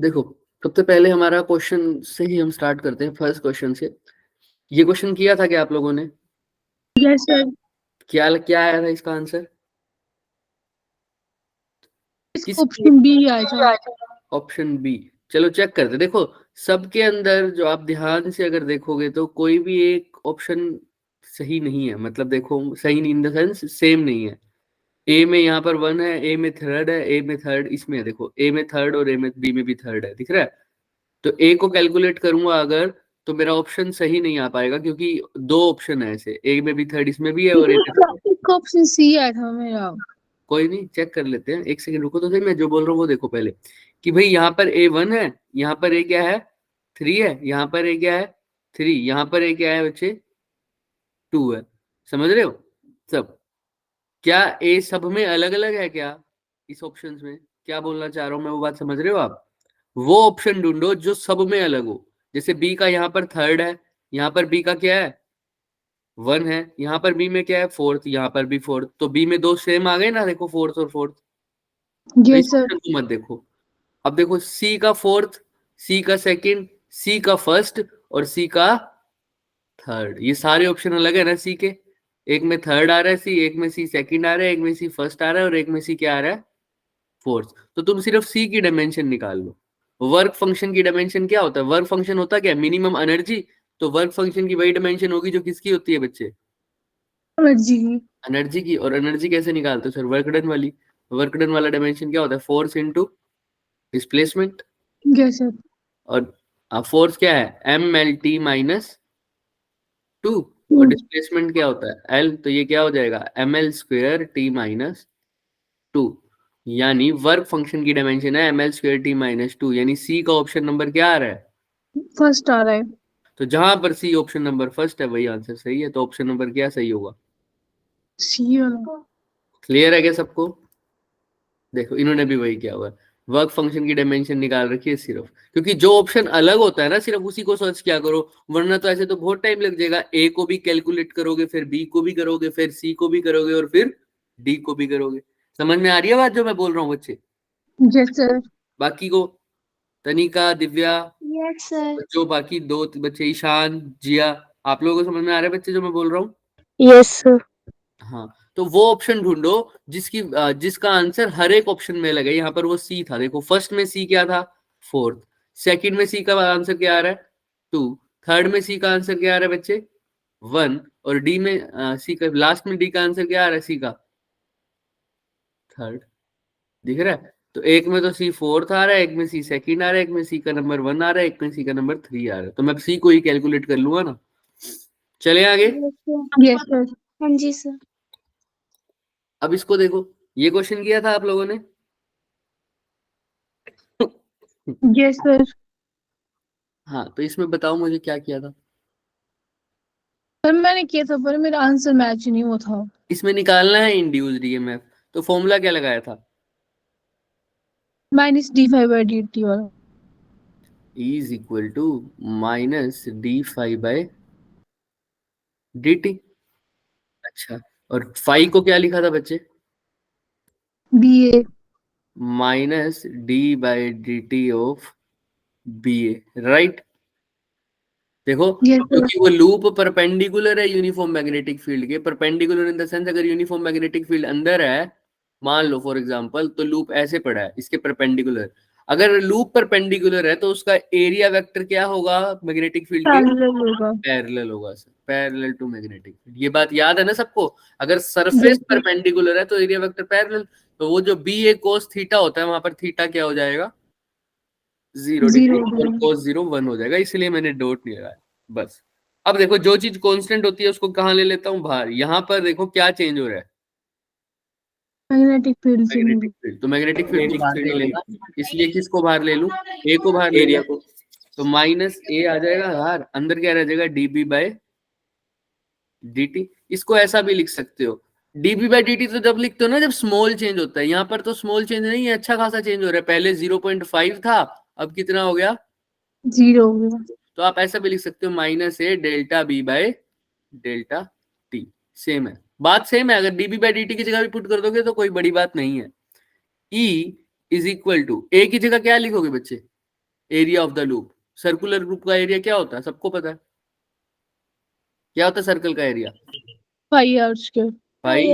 देखो, सबसे पहले हमारा क्वेश्चन से ही हम स्टार्ट करते हैं, फर्स्ट क्वेश्चन से। ये क्वेश्चन किया था क्या आप लोगों ने? Yes sir. क्या क्या आया था इसका आंसर? किस ऑप्शन बी आया था। Option B. चलो चेक करते, देखो सबके अंदर जो आप ध्यान से अगर देखोगे तो कोई भी एक ऑप्शन सही नहीं है। मतलब देखो, सही नहीं इन द सेंस सेम नहीं है। ए में यहाँ पर 1 है, ए में थर्ड है, ए में थर्ड इसमें है। देखो ए में थर्ड और ए में बी में भी थर्ड है, दिख रहा है? तो ए को कैलकुलेट करूंगा अगर, तो मेरा ऑप्शन सही नहीं आ पाएगा, क्योंकि दो ऑप्शन है ऐसे, ए में भी थर्ड इसमें भी है और ए में थर्ड। एक ऑप्शन सी आया था मेरा। कोई नहीं, चेक कर लेते हैं, एक सेकंड रुको तो सही। मैं जो बोल रहा हूँ वो देखो पहले, कि भाई यहाँ पर A1 है, यहाँ पर ए क्या है 3 है, यहाँ पर ए क्या है 3, यहाँ पर ए क्या है बच्चे 2 है। समझ रहे हो सब? क्या ए सब में अलग अलग है क्या? इस ऑप्शंस में क्या बोलना चाह रहा हूँ मैं, वो बात समझ रहे हो आप? वो ऑप्शन ढूंढो जो सब में अलग हो। जैसे बी का यहाँ पर थर्ड है, यहाँ पर बी का क्या है 1 है, यहाँ पर बी में क्या है फोर्थ, यहाँ पर भी फोर्थ, तो बी में दो सेम आ गए ना, देखो फोर्थ और फोर्थ। तो इस यस सर। ऑप्शन को मत देखो। अब देखो सी का फोर्थ, सी का सेकंड, सी का फर्स्ट और सी का थर्ड, ये सारे ऑप्शन अलग है ना सी के। एक में थर्ड आ रहा है सी, एक में सी सेकंड आ रहा है, एक में सी फर्स्ट आ रहा है और एक में सी क्या आ रहा है फोर्थ। तो तुम सिर्फ सी की डायमेंशन निकाल लो। वर्क फंक्शन की डायमेंशन क्या होता है? वर्क फंक्शन होता क्या है? Minimum energy. तो वर्क फंक्शन की वही डायमेंशन होगी जो किसकी होती है बच्चे? एनर्जी की। एनर्जी की। और एनर्जी कैसे निकालते हो सर? वर्क डन वाली। वर्क डन वाला डायमेंशन क्या होता है? Force into displacement. Yes sir. और फोर्स क्या है? M L T minus 2। और डिस्प्लेसमेंट क्या होता है? एल। तो ये क्या हो जाएगा? M L square T minus 2। यानी वर्क फंक्शन की डायमेंशन है M L square T minus 2, यानी सी का ऑप्शन नंबर क्या आ रहा है? फर्स्ट आ रहा है। तो जहां पर सी ऑप्शन नंबर फर्स्ट है वही आंसर सही है। तो ऑप्शन नंबर क्या सही होगा? सी वाला। क्लियर है क्या सबको? देखो इन्होंने भी वही किया हुआ है, वर्क फंक्शन की डायमेंशन निकाल रखी है सिर्फ। क्योंकि जो ऑप्शन अलग होता है ना, सिर्फ उसी को सर्च किया करो, वरना तो ऐसे तो बहुत टाइम लग जाएगा। ए को भी कैलकुलेट करोगे, फिर बी को भी करोगे, फिर सी को भी करोगे और फिर डी को भी करोगे। समझ में आ रही है बात जो मैं बोल रहा हूँ बच्चे? Yes sir. बाकी को, तनिका, दिव्या, यस सर। जो बाकी दो बच्चे, ईशान, जिया, आप लोगों को समझ में आ रहा है बच्चे जो मैं बोल रहा हूँ? Yes sir. हाँ। तो वो ऑप्शन ढूंढो जिसका आंसर हर एक ऑप्शन में लगे। यहाँ पर वो सी था, देखो फर्स्ट में सी क्या था? फोर्थ। सेकंड में सी का आंसर क्या आ रहा है? 2। थर्ड में सी का आंसर क्या आ रहा है बच्चे? 1। और डी में सी का लास्ट में डी का आंसर क्या आ रहा है? सी का थर्ड। दिख रहा है? तो एक में तो सी फोर्थ आ रहा है, एक में सी सेकंड आ रहा है, एक में सी का नंबर 1 आ रहा है, एक में सी का नंबर 3 आ रहा है। तो मैं सी को ही कैलकुलेट कर लूंगा ना। चले आगे। Yes sir. हाँ जी सर। अब इसको देखो, ये क्वेश्चन किया था आप लोगों ने। Yes sir. हाँ, तो इसमें बताओ मुझे क्या किया था। सर मैंने किया था पर मेरा आंसर मैच नहीं हुआ था। इसमें निकालना है इंड्यूस्ड ईएमएफ। तो फॉर्मूला क्या लगाया था? Minus D phi by D T वाला। E is equal to minus D phi by D T. अच्छा, और फाइव को क्या लिखा था बच्चे? B A. Minus D by D T of B A, right. देखो, यस सर। क्योंकि वो लूप परपेंडिकुलर है यूनिफॉर्म मैग्नेटिक फील्ड के। परपेंडिकुलर इन द सेंस, अगर यूनिफॉर्म मैग्नेटिक फील्ड अंदर है, मान लो फॉर एग्जांपल, तो लूप ऐसे पड़ा है इसके परपेंडिकुलर। अगर लूप परपेंडिकुलर है तो उसका एरिया वेक्टर क्या होगा मैग्नेटिक फील्ड के? पैरेलल होगा। पैरेलल होगा sir, parallel to magnetic field. ये बात याद है ना सबको? अगर सरफेस यस सर। परपेंडिकुलर है तो एरिया वेक्टर पैरेलल। तो वो जो बी ए कोस थीटा होता है, वहां पर थीटा क्या हो जाएगा? 0 डिग्री। जीरो और कोस 0 1 हो जाएगा, इसलिए मैंने डॉट नहीं लगाया बस। अब देखो, जो चीज कांस्टेंट होती है उसको कहाँ ले लेता हूँ? बाहर। यहाँ पर देखो क्या चेंज हो रहा है? मैग्नेटिक फील्ड से मैग्नेटिक फील्ड। तो मैग्नेटिक फील्ड बाहर नहीं लेगा, इसलिए किसको बाहर ले लूं? ए को बाहर ले एरिया लूं। को। तो माइनस ए आ जाएगा यार, अंदर क्या रह जाएगा? DB by dt। इसको ऐसा भी लिख सकते हो, dB बाई dt। तो जब लिखते हो ना, जब स्मॉल चेंज होता है, यहाँ पर तो स्मॉल चेंज नहीं है, अच्छा खासा चेंज हो रहा है। पहले 0.5 था, अब कितना हो गया? जीरो हो गया। तो आप ऐसा भी लिख सकते हो, minus A delta B by delta T. Same है, बात सेम है। अगर dB बाई dt की जगह भी पुट कर दोगे तो कोई बड़ी बात नहीं है। E इज इक्वल टू, ए की जगह क्या लिखोगे बच्चे? Area of the loop. Circular loop का एरिया क्या होता है, सबको पता है क्या होता है सर्कल का area? Pi R square. Pi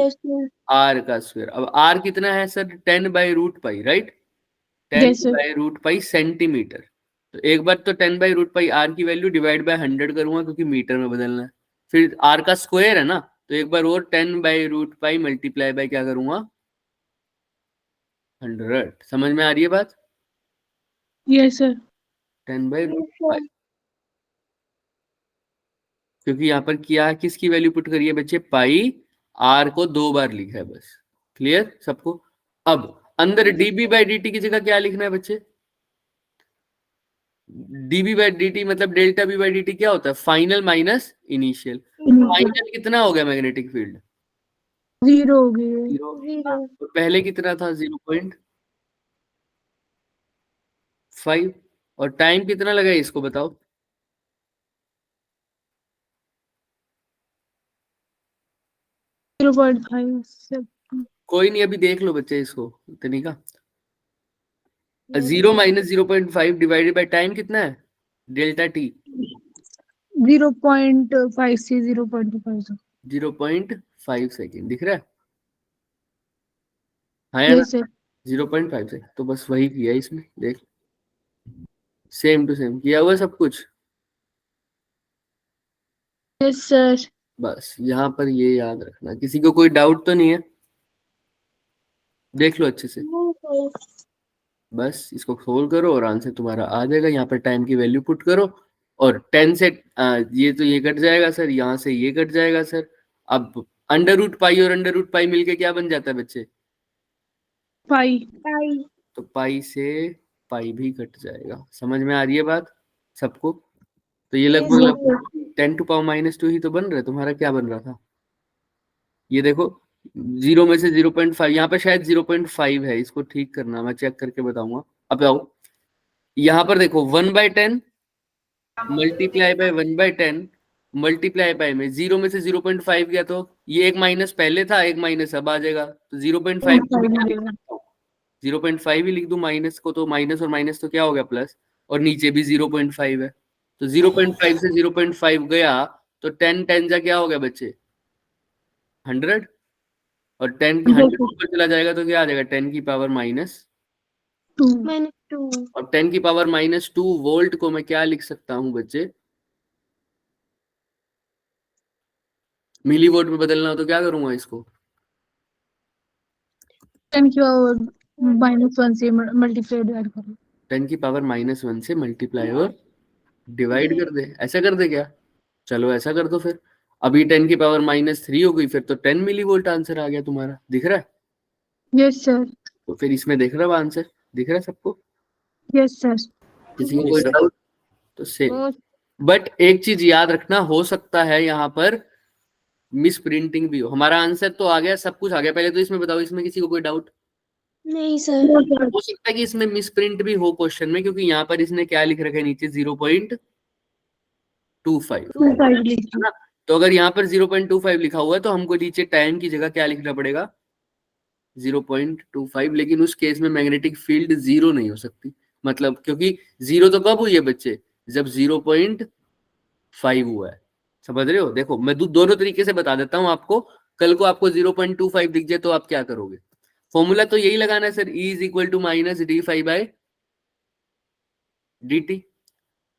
R का स्क्वायर। अब आर कितना है सर? 10/√पाई, right? 10 yes sir. By root pi centimetre. तो एक बार तो 10/√पाई आर की वैल्यू डिवाइड बाय 100 करूंगा क्योंकि मीटर में बदलना है। फिर आर का स्क्वायर है ना, तो एक बार और 10/√पाई मल्टीप्लाई बाय क्या करूंगा? 100। समझ में आ रही है बात? Yes sir. 10/√पाई, क्योंकि यहाँ पर क्या किसकी वैल्यू पुट करिए बच्चे? पाई आर को 2 बार लिखा है बस। क्लियर सबको? अब अंदर dB/dt की जगह क्या लिखना है बच्चे? dB/dt मतलब डेल्टा B/dt क्या होता है? Final minus initial. फाइनल कितना हो गया मैग्नेटिक फील्ड? 0 हो गई है। 0। तो पहले कितना था? 0.5। और टाइम कितना लगा इसको बताओ? 0.5 कोई नहीं, अभी देख लो बच्चे इसको इतनी का। 0 - 0.5 डिवाइडेड बाय टाइम कितना है? Delta T. 0.5 से 0.5। 0.5 सेकेंड दिख रहा है? हाँ या ना? Yes sir. 0.5 सेकेंड। तो बस वही किया इसमें, देख। सेम टू सेम किया हुआ सब कुछ। Yes sir. बस यहाँ पर ये याद रखना। किसी को कोई डाउट तो नहीं है? देख लो अच्छे से। बस इसको सोल्व करो और आंसर तुम्हारा आ जाएगा। यहाँ पर टाइम की वैल्यू पुट करो और 10 से ये तो ये कट जाएगा सर, यहाँ से ये कट जाएगा सर। अब √पाई और √पाई मिलके क्या बन जाता है बच्चे? पाई। तो पाई से पाई भी कट जाएगा। समझ में आ रही है बात सबको? तो ये लगभग लगभग 10⁻⁻2 ही तो बन रहा है। तुम्हारा क्या बन रहा था? ये देखो, 0 में से 0.5, यहाँ पे शायद 0.5 है, इसको ठीक करना, मैं चेक करके बताऊंगा। अब आओ, यहाँ पर देखो 1/10 मल्टीप्लाई बाय 1/10 मल्टीप्लाई बाय में 0 में से 0.5 गया तो ये एक माइनस पहले था, एक माइनस अब आ जाएगा। तो 0.5 को भी क्या लिख सकता हूँ? 0.5 ही लिख दूं माइनस को, तो माइनस और माइनस तो क्या हो गया प्लस, और नीचे भी 0.5 है। तो 0.5 से 0.5 गया तो 10 10 जा क्या हो गया बच्चे? 100। और 10 की 100 ऊपर चला जाएगा तो क्या आ जाएगा? 10 की पावर -2। और 10 की पावर -2 वोल्ट को मैं क्या लिख सकता हूँ बच्चे? मिली वोल्ट में बदलना हो तो क्या करूंगा इसको? 10 की पावर -1 से मल्टीप्लाई डिवाइड करो। 10 की पावर -1 से मल्टीप्लाई और डिवाइड कर दे, ऐसा कर दे क्या? चलो ऐसा कर दो फिर। अभी 10 की पावर -3 हो गई, फिर तो 10 मिली वोल्ट आंसर आ गया तुम्हारा। दिख रहा है? Yes sir. तो फिर इसमें देख रहा है आंसर? दिख रहा है सबको? Yes sir. किसी को कोई डाउट? तो सेम। बट एक चीज याद रखना, हो सकता है यहाँ पर मिस प्रिंटिंग भी हो। हमारा आंसर तो आ गया, सब कुछ आ गया। पहले तो इसमें बताओ, इसमें किसी को कोई डाउट? नहीं सर। हो सकता है कि इसमें मिस प्रिंट भी हो क्वेश्चन में, क्योंकि यहाँ पर इसने क्या लिख रखा है नीचे? 0.25, है ना? तो अगर यहाँ पर 0.25 लिखा हुआ है तो हमको नीचे टाइम की जगह क्या लिखना पड़ेगा? 0.25। लेकिन उस केस में मैग्नेटिक फील्ड 0 नहीं हो सकती। मतलब क्योंकि 0 तो कब हुई है बच्चे? जब 0.5 हुआ है। समझ रहे हो? देखो मैं दोनों तरीके से बता देता हूं आपको। कल को आपको 0.25 दिख जाए तो आप क्या करोगे? फॉर्मूला तो यही लगाना है sir, E = -dφ/dt।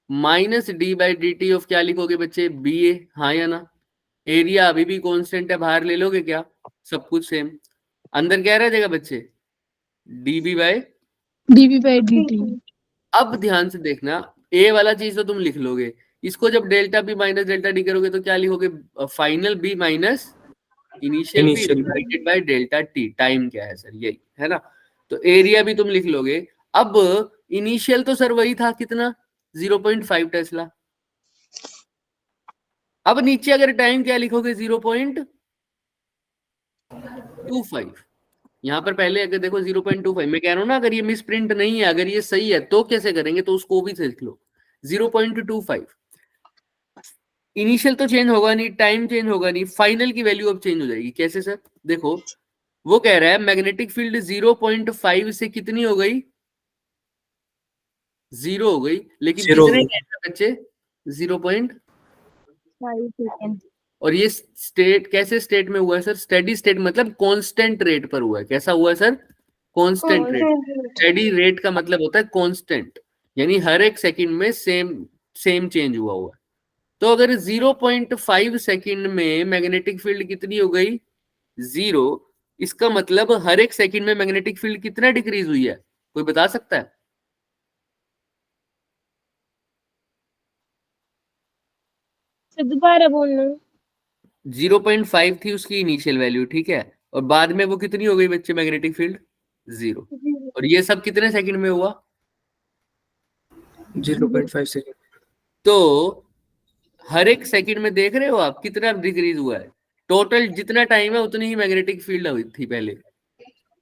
-d/dt of क्या लिखोगे बच्चे? BA। हाँ या ना? एरिया अभी भी कांस्टेंट है, बाहर ले लोगे क्या? सब कुछ सेम। अंदर क्या रह जाएगा बच्चे? dV/dt। अब ध्यान से देखना, ए वाला चीज तो तुम लिख लोगे। इसको जब delta B minus delta D करोगे तो क्या लिखोगे? Final B minus initial B divided by delta T. Time क्या है सर? यही है ना? तो एरिया भी तुम लिख लोगे। अब इनिशियल तो सर वही था, कितना? 0.5 टेस्ला। अब नीचे अगर टाइम क्या लिखोगे? 0.25। यहाँ पर पहले अगर देखो 0.25, मैं कह रहा हूँ ना, अगर ये मिस प्रिंट नहीं है, अगर ये सही है तो कैसे करेंगे? तो उसको भी लिख लो 0.25। इनिशियल तो चेंज होगा नहीं, टाइम चेंज होगा नहीं, फाइनल की वैल्यू अब चेंज हो जाएगी। कैसे सर? देखो वो कह रहा है मैग्नेटिक फील्ड 0.5 से कितनी हो गई? 0 हो गई, लेकिन Zero कितने हो गई। टाइम में बच्चे? 0. 5 सेकंड। और ये स्टेट कैसे स्टेट में हुआ है सर? स्टेडी स्टेट मतलब कांस्टेंट रेट पर हुआ है। कैसा हुआ है sir? Constant rate. Steady rate का मतलब होता है कांस्टेंट, यानी हर एक सेकंड में सेम सेम चेंज हुआ है। तो अगर 0.5 सेकंड में मैग्नेटिक फील्ड कितनी हो गई? 0। इसका मतलब हर एक सेकंड में मैग्नेटिक फील्ड कितना डिक्रीज हुई है? कोई बता सकता है? दोबारा बोलना। 0.5 थी उसकी इनिशियल वैल्यू, ठीक है, और बाद में वो कितनी हो गई बच्चे मैग्नेटिक फील्ड? 0। और ये सब कितने सेकंड में हुआ? 0.5 सेकेंड। तो हर एक सेकंड में देख रहे हो आप कितना डिक्रीज हुआ है? टोटल जितना टाइम है उतनी ही मैग्नेटिक फील्ड हुई थी पहले।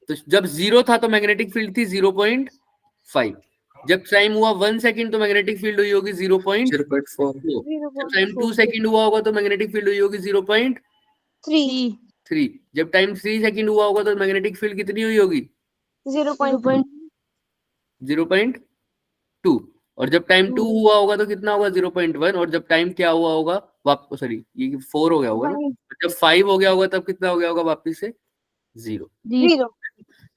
तो जब 0 था तो मैग्नेटिक फील्ड थी 0.5। जब टाइम हुआ 1 सेकंड तो मैग्नेटिक फील्ड हुई होगी 0.4। 0.4। जब टाइम 2 सेकंड हुआ होगा तो मैग्नेटिक फील्ड हुई होगी 0.3। 3 जब टाइम 3 सेकंड हुआ होगा तो मैग्नेटिक फील्ड कितनी हुई होगी? 0.2। और जब टाइम 2 हुआ होगा तो कितना होगा? 0.1। और जब टाइम क्या हुआ होगा वापस, सॉरी ये 4 हो गया होगा ना, जब 5 हो गया होगा तब कितना हो गया होगा वापस से? 0।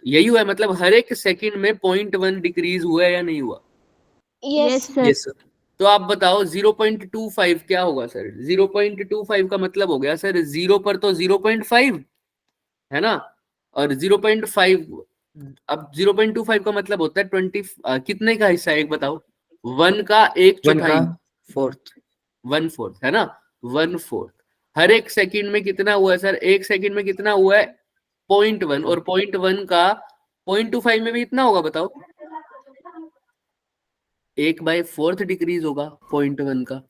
यही हुआ है, मतलब हर एक सेकंड में 0.1 डिक्रीज हुआ है या नहीं हुआ? Yes Yes sir। तो आप बताओ 0.25 क्या होगा सर? 0.25 का मतलब हो गया सर 0 पर तो 0.5 है ना, और 0.5, अब 0.25 का मतलब होता है 20 कितने का हिस्सा है एक बताओ? 1 का 1/4, 1/4। 1/4 है ना, 1/4। हर एक सेकंड में कितना हुआ है सर? एक सेकंड में कितना हुआ है? 0.1। और 0.1 का 0.25 में भी इतना होगा बताओ? 1/4 डिक्रीज होगा 0.1 का। तो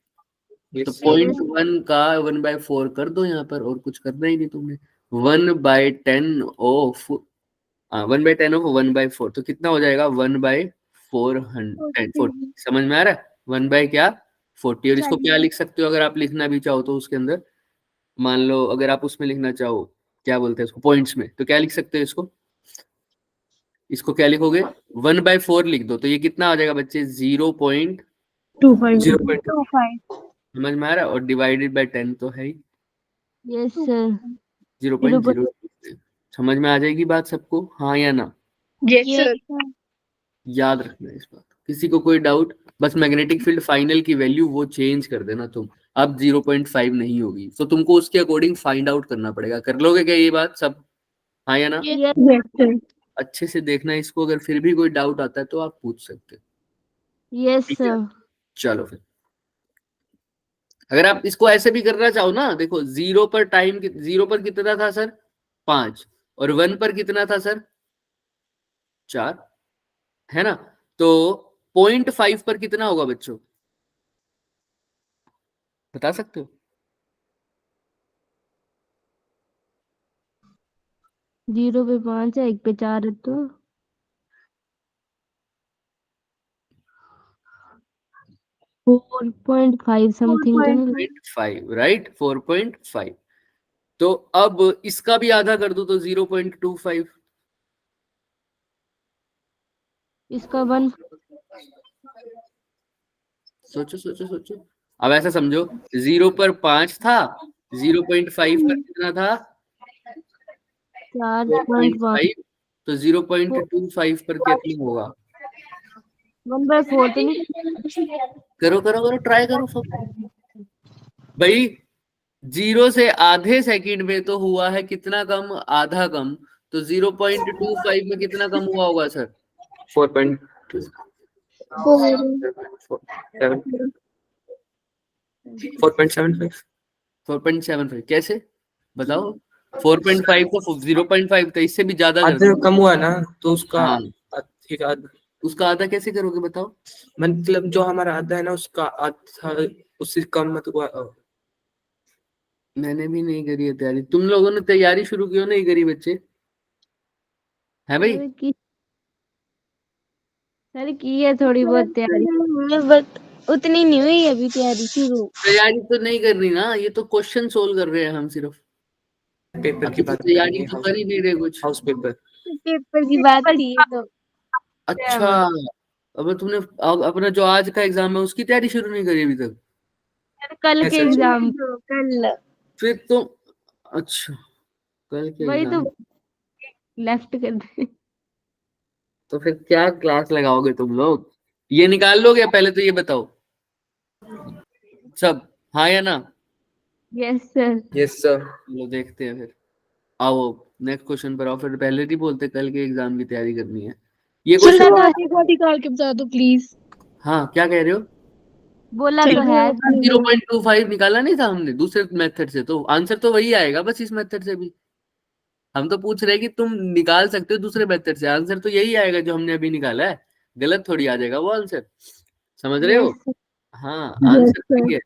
Yes sir। 0.1 का 1/4 कर दो यहाँ पर, और कुछ करना ही नहीं तुमने। 1/10 ऑफ 1/10 ऑफ 1/4 तो कितना हो जाएगा? 1/400। समझ में आ रहा है? 1 बाय क्या? 40। और इसको क्या लिख सकते हो अगर आप लिखना भी चाहो तो उसके अंदर, मान लो अगर आप उसमें लिखना चाहो, क्या बोलते हैं इसको, पॉइंट्स में, तो क्या लिख सकते हो इसको? इसको क्या लिखोगे? 1/4 लिख दो तो ये कितना आ जाएगा बच्चे? 0.25। 0.2। समझ में आ रहा है? और डिवाइडेड बाय 10 तो है ही यस सर 0.0। समझ में आ जाएगी बात सबको, हाँ या ना? याद रखना इस बात। किसी को कोई डाउट? बस मैग्नेटिक फील्ड फाइनल की वैल्यू वो चेंज कर देना तुम। अब 0.5 नहीं होगी तो तुमको उसके अकॉर्डिंग फाइंड आउट करना पड़ेगा। कर लोगे क्या ये बात सब? हाँ या ना? अच्छे से देखना इसको, अगर फिर भी कोई डाउट आता है तो आप पूछ सकते हो। यस ठीक है, सर चलो फिर। अगर आप इसको ऐसे भी करना चाहो ना, देखो 0 पर टाइम 0 पर कितना था सर? 5। और 1 पर कितना था सर? 4, है ना? तो 0.5 पर कितना होगा बच्चों? बता सकते हो? 0 पे 5 है 1 पे 4 है तो 4.5 समथिंग तो नहीं 4.5 राइट, 4.5। तो अब इसका भी आधा कर दो तो 0.25। इसका 1 सोचो सोचो सोचो। अब ऐसा समझो 0 पर 5 था, 0.5 पर कितना था? 4.5 4.5। तो 0.25 पर कितना होगा? 1/4 तो नहीं करो करो करो, ट्राई करो सब भाई। 0 से आधे सेकंड में तो हुआ है कितना कम? आधा कम। तो 0.25 में कितना कम हुआ होगा सर? 4.75। 4.75 कैसे बताओ? 4.5 को 0.5 तो इससे भी ज्यादा कर आधे दो। कम हुआ ना तो उसका हाँ, एक आधा, उसका आधा कैसे करोगे बताओ? मतलब जो हमारा आधा है ना उसका आधा उससे कम मतलब मैंने भी नहीं करी है तैयारी। तुम लोगों ने तैयारी शुरू क्यों नहीं करी बच्चे? है भाई? सर की है थोड़ी बहुत तैयारी बट उतनी नहीं हुई अभी तैयारी शुरू। तैयारी तो नहीं करनी ना, ये तो क्वेश्चन सोल्व कर रहे हैं हम सिर्फ। पेपर की अभी तो बात तैयारी करेंगे, तो कर ही नहीं रहे कुछ। House paper. पेपर की बात थी ये तो। अच्छा, अब तुमने अपना जो आज का एग्जाम है उसकी तैयारी शुरू नहीं करी अभी तक? सर कल के ऐसा एग्जाम कल फिर तो अच्छा, कल के वही तो एग्जाम लेफ्ट कर दे। तो फिर क्या क्लास लगाओगे तुम लोग? ये निकाल लोगे? पहले तो ये बताओ सब, हाँ या ना? Yes sir. Yes sir. चलो देखते हैं फिर। आओ नेक्स्ट क्वेश्चन पर आओ। फिर पहले नहीं बोलते कल के एग्जाम की तैयारी करनी है। ये बोला क्वेश्चन, तो है, एक बार निकाल के बता दो प्लीज। हाँ क्या कह रहे हो? बोला तो है। 0.25 निकाला नहीं था हमने दूसरे मेथड से, तो आंसर तो वही आएगा बस इस मेथड से भी। हम तो पूछ रहे हैं कि तुम निकाल सकते हो दूसरे मेथड से, आंसर तो यही आएगा जो हमने अभी निकाला है। गलत थोड़ी आ जाएगा वो आंसर, समझ रहे हो? यस हाँ आंसर सही है,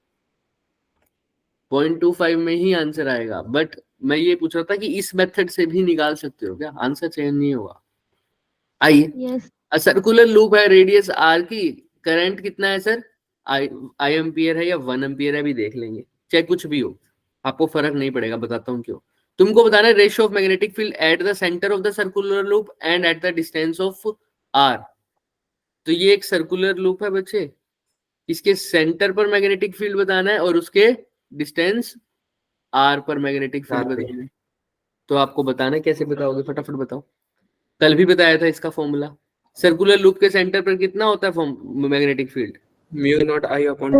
0.25 में ही आंसर आएगा। बट मैं ये पूछ रहा था कि इस मेथड से भी निकाल सकते हो क्या? आंसर चेंज नहीं होगा। आइए, यस सर्कुलर लूप है, रेडियस आर की, करंट कितना है सर? आई एम्पियर है या 1 एम्पियर है अभी देख लेंगे, चाहे कुछ भी हो आपको फर्क नहीं पड़ेगा, बताता हूँ क्यों। तुमको बताना है ratio of magnetic field at the centre of the circular loop and at the distance of R. तो ये एक सर्कुलर लूप है बच्चे, इसके सेंटर पर मैग्नेटिक फील्ड बताना है और उसके डिस्टेंस आर पर मैग्नेटिक फील्ड बताना है। तो आपको बताना है, कैसे बताओगे फटाफट बताओ। कल भी बताया था इसका फॉर्मूला। सर्कुलर लूप के सेंटर पर कितना होता है magnetic field? Mu naught I upon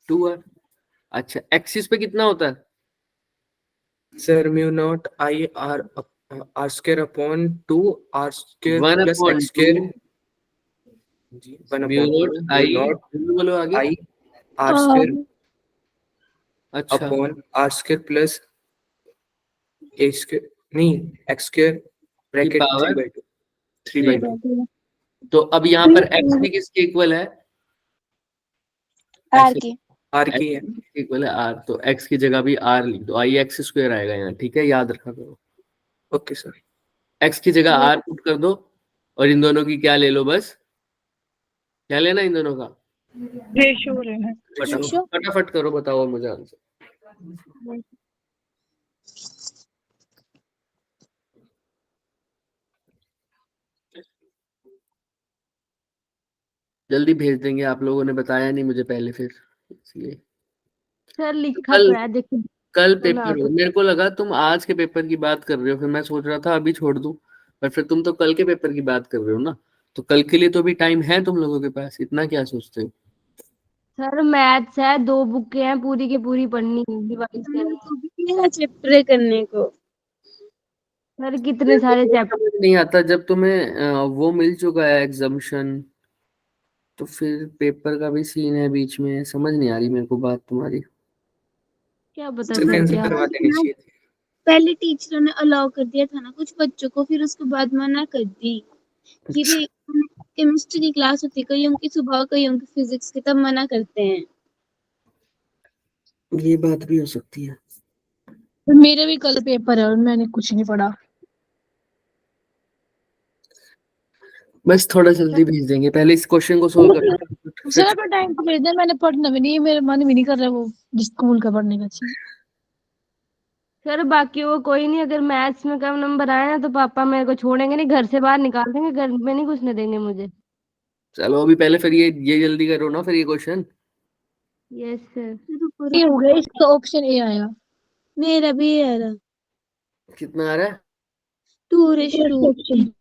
2r। अच्छा, एक्सिस पे कितना होता है? Sir mu naught I R R square upon 2 R square 1 plus upon X square 2 G 1 mu upon naught 2 I, mu naught बोलो आगे। आई आर स्क्वायर अच्छा upon R square plus A square नहीं X square bracket power 3/2 3/2। तो अब यहाँ पर x भी किसके इक्वल है? आर के आर की है। इक्वल है r, तो x की जगह भी r लिख दो, आई एक्स स्क्वायर आएगा यहाँ, ठीक है, याद रखा करो। Okay sir. x की जगह r पुट कर दो और इन दोनों की क्या ले लो, बस क्या लेना इन दोनों का? रेशियो लेना है। फटाफट फटाफट करो, बताओ मुझे आंसर। जल्दी भेज देंगे, आप लोगों ने बताया नहीं मुझे पहले, फिर इसलिए। सर लिखा कल तो है देखो। कल बोला पेपर, तो मेरे को लगा तुम आज के पेपर की बात कर रहे हो, फिर मैं सोच रहा था अभी छोड़ दूं, पर फिर तुम तो कल के पेपर की बात कर रहे हो ना, तो कल के लिए तो अभी टाइम है तुम लोगों के पास, इतना क्या सोचते हो? सर मैथ्स है, 2 बुकें हैं पूरी की पूरी पढ़नी है डिवाइस करनी। चैप्टर करने को सर कितने सारे चैप्टर। नहीं आता जब तुम्हें वो मिल चुका है एग्जामिशन, तो फिर पेपर का भी सीन है बीच में, समझ नहीं आ रही मेरे को बात तुम्हारी। क्या पता सर सर कैंसिल क्या। करवा देनी चाहिए थी। पहले टीचरों ने अलाउ कर दिया था ना कुछ बच्चों को, फिर उसके बाद मना कर दी कि भाई केमिस्ट्री की क्लास होती है, कईयों की सुबह कईयों की फिजिक्स की, तब मना करते हैं। ये बात भी हो सकती है। मेरे भी कल पेपर है और मैंने कुछ नहीं पढ़ा। बस थोड़ा जल्दी भेज देंगे, पहले इस क्वेश्चन को सोल्व करना। सर अपना टाइम तो भेज दें, मैंने पढ़ना भी नहीं है, मेरा मन भी नहीं कर रहा वो जिस स्कूल का पढ़ने का चाहिए। सर बाकी वो कोई नहीं, अगर मैथ्स में कम नंबर आए ना तो पापा मेरे को छोड़ेंगे नहीं, घर से बाहर निकाल देंगे, घर में नहीं घुसने देंगे मुझे। चलो अभी पहले फिर ये जल्दी करो ना, फिर ये क्वेश्चन। Yes sir. ये हो गया, इसका ऑप्शन ए आया। मेरा भी आ रहा कितना आ रहा है? 2:2।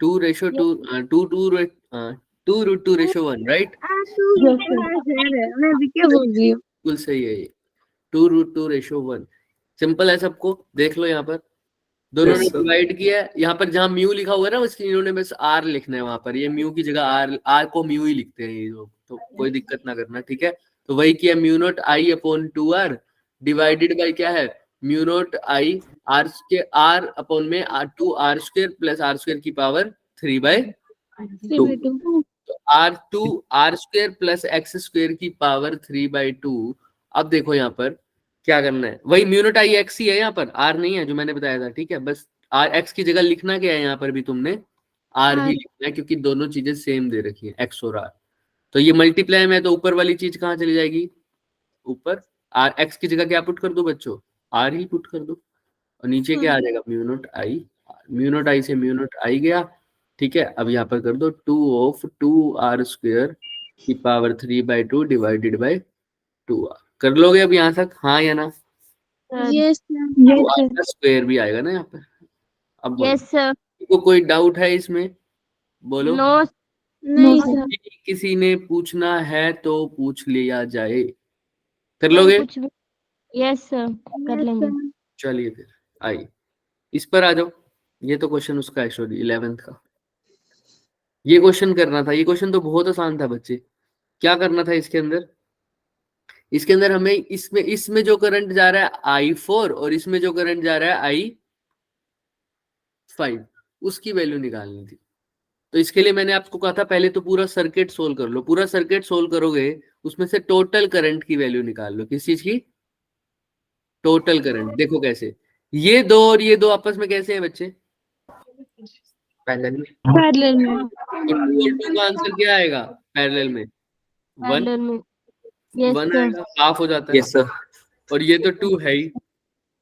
2:2 राइट? मैं भी क्या बोल रही हूँ। बिल्कुल सही है ये, 2√2:1। सिंपल है, सबको देख लो यहाँ पर, दोनों ने Yes, sir. डिवाइड किया है, यहाँ पर जहाँ म्यू लिखा हुआ है ना उसकी इन्होंने बस आर लिखना है, वहां पर ये म्यू की जगह आर को म्यू ही लिखते हैं ये लोग, तो कोई दिक्कत ना करना, ठीक है। तो वही किया, mu naught I upon 2r divided by क्या है, म्यू नॉट आई आर के आर अपॉन में 2r² प्लस r² की पावर 3/2। तो r² प्लस x² की पावर 3/2। अब देखो यहाँ पर क्या करना है, वही म्यू नॉट आई एक्स ही है, यहाँ पर आर नहीं है जो मैंने बताया था, ठीक है। बस आर एक्स की जगह लिखना क्या है, यहाँ पर भी तुमने आर ही लिखना है, क्योंकि दोनों चीजें सेम दे रखी है, एक्स और आर। तो ये मल्टीप्लाई में है, तो ऊपर वाली चीज कहाँ चली जाएगी, ऊपर आर एक्स की जगह क्या पुट कर दो बच्चों, आर ही पुट कर दो, और नीचे क्या आ जाएगा, mu naught I R. Mu naught I से म्यू नॉट आई गया, ठीक है। अब यहाँ पर कर दो 2/2r² की पावर 3/2 डिवाइडेड बाय 2r। कर लोगे अब यहाँ तक, हाँ या ना? Sir yes yes r sir का स्क्वायर भी आएगा ना यहाँ पर। अब बोलो, यस सर को कोई डाउट है इसमें? बोलो। नो नहीं सर। किसी ने पूछना है तो पूछ लिया जाए। कर सर लोगे? कुछ भी यस सर कर लेंगे। चलिए फिर आइए इस पर आ जाओ। ये तो क्वेश्चन उसका है सॉरी 11th का। ये क्वेश्चन करना था, ये क्वेश्चन तो बहुत आसान था बच्चे। क्या करना था इसके अंदर? इसके अंदर हमें इसमें जो करंट जा रहा है I4 और इसमें जो करंट जा रहा है I5 उसकी वैल्यू निकालनी थी। तो इसके लिए मैंने आपको कहा था पहले तो पूरा सर्किट सोल्व कर लो। पूरा सर्किट सोल्व करोगे उसमें से टोटल करंट की वैल्यू निकाल लो। किस चीज की? Total current. देखो कैसे, ये दो और ये दो आपस में कैसे हैं बच्चे? पैरेलल में। पैरेलल में तो 2 और 2 का आंसर क्या आएगा पैरेलल में? 1 पैरेलल में यस 1 सर आएगा, हाफ हो जाता है। Yes sir. और ये तो 2 है ही।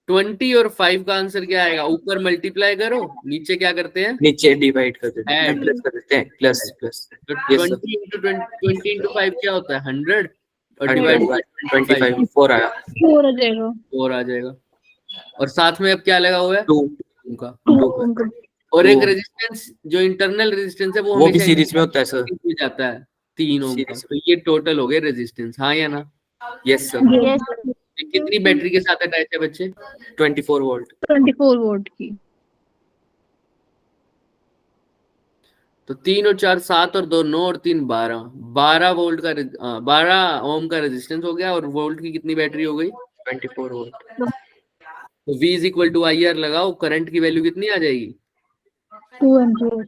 20 और 5 का आंसर क्या आएगा? ऊपर मल्टीप्लाई करो, नीचे क्या करते हैं? नीचे डिवाइड कर देते हैं, Add। प्लस कर देते हैं, प्लस प्लस। तो Yes, sir। 20 into 5 क्या होता है? 100 और डिवाइड डिवाइड बाय बाय 25 4 आया। 4 आ जाएगा 4 आ जाएगा। और साथ में अब क्या लगा हुआ है? 2 उनका। 2 और एक वो- रेजिस्टेंस जो इंटरनल रेजिस्टेंस है वो वो भी हमेशा सीरीज में होता है सर। में जाता है 3 ओम का। Series तो ये टोटल हो गए रेजिस्टेंस, हाँ या ना? Yes sir. यस ये कितनी बैटरी के साथ अटैच है बच्चे? 24 वोल्ट। 24 वोल्ट की। तो 3 और 4 7 और 2 9 और 3 12 वोल्ट का 12 ओम का रेजिस्टेंस हो गया। और वोल्ट की कितनी बैटरी हो गई? 24 वोल्ट। तो V is equal to IR लगाओ, करंट की वैल्यू कितनी आ जाएगी? 2 एम्पीयर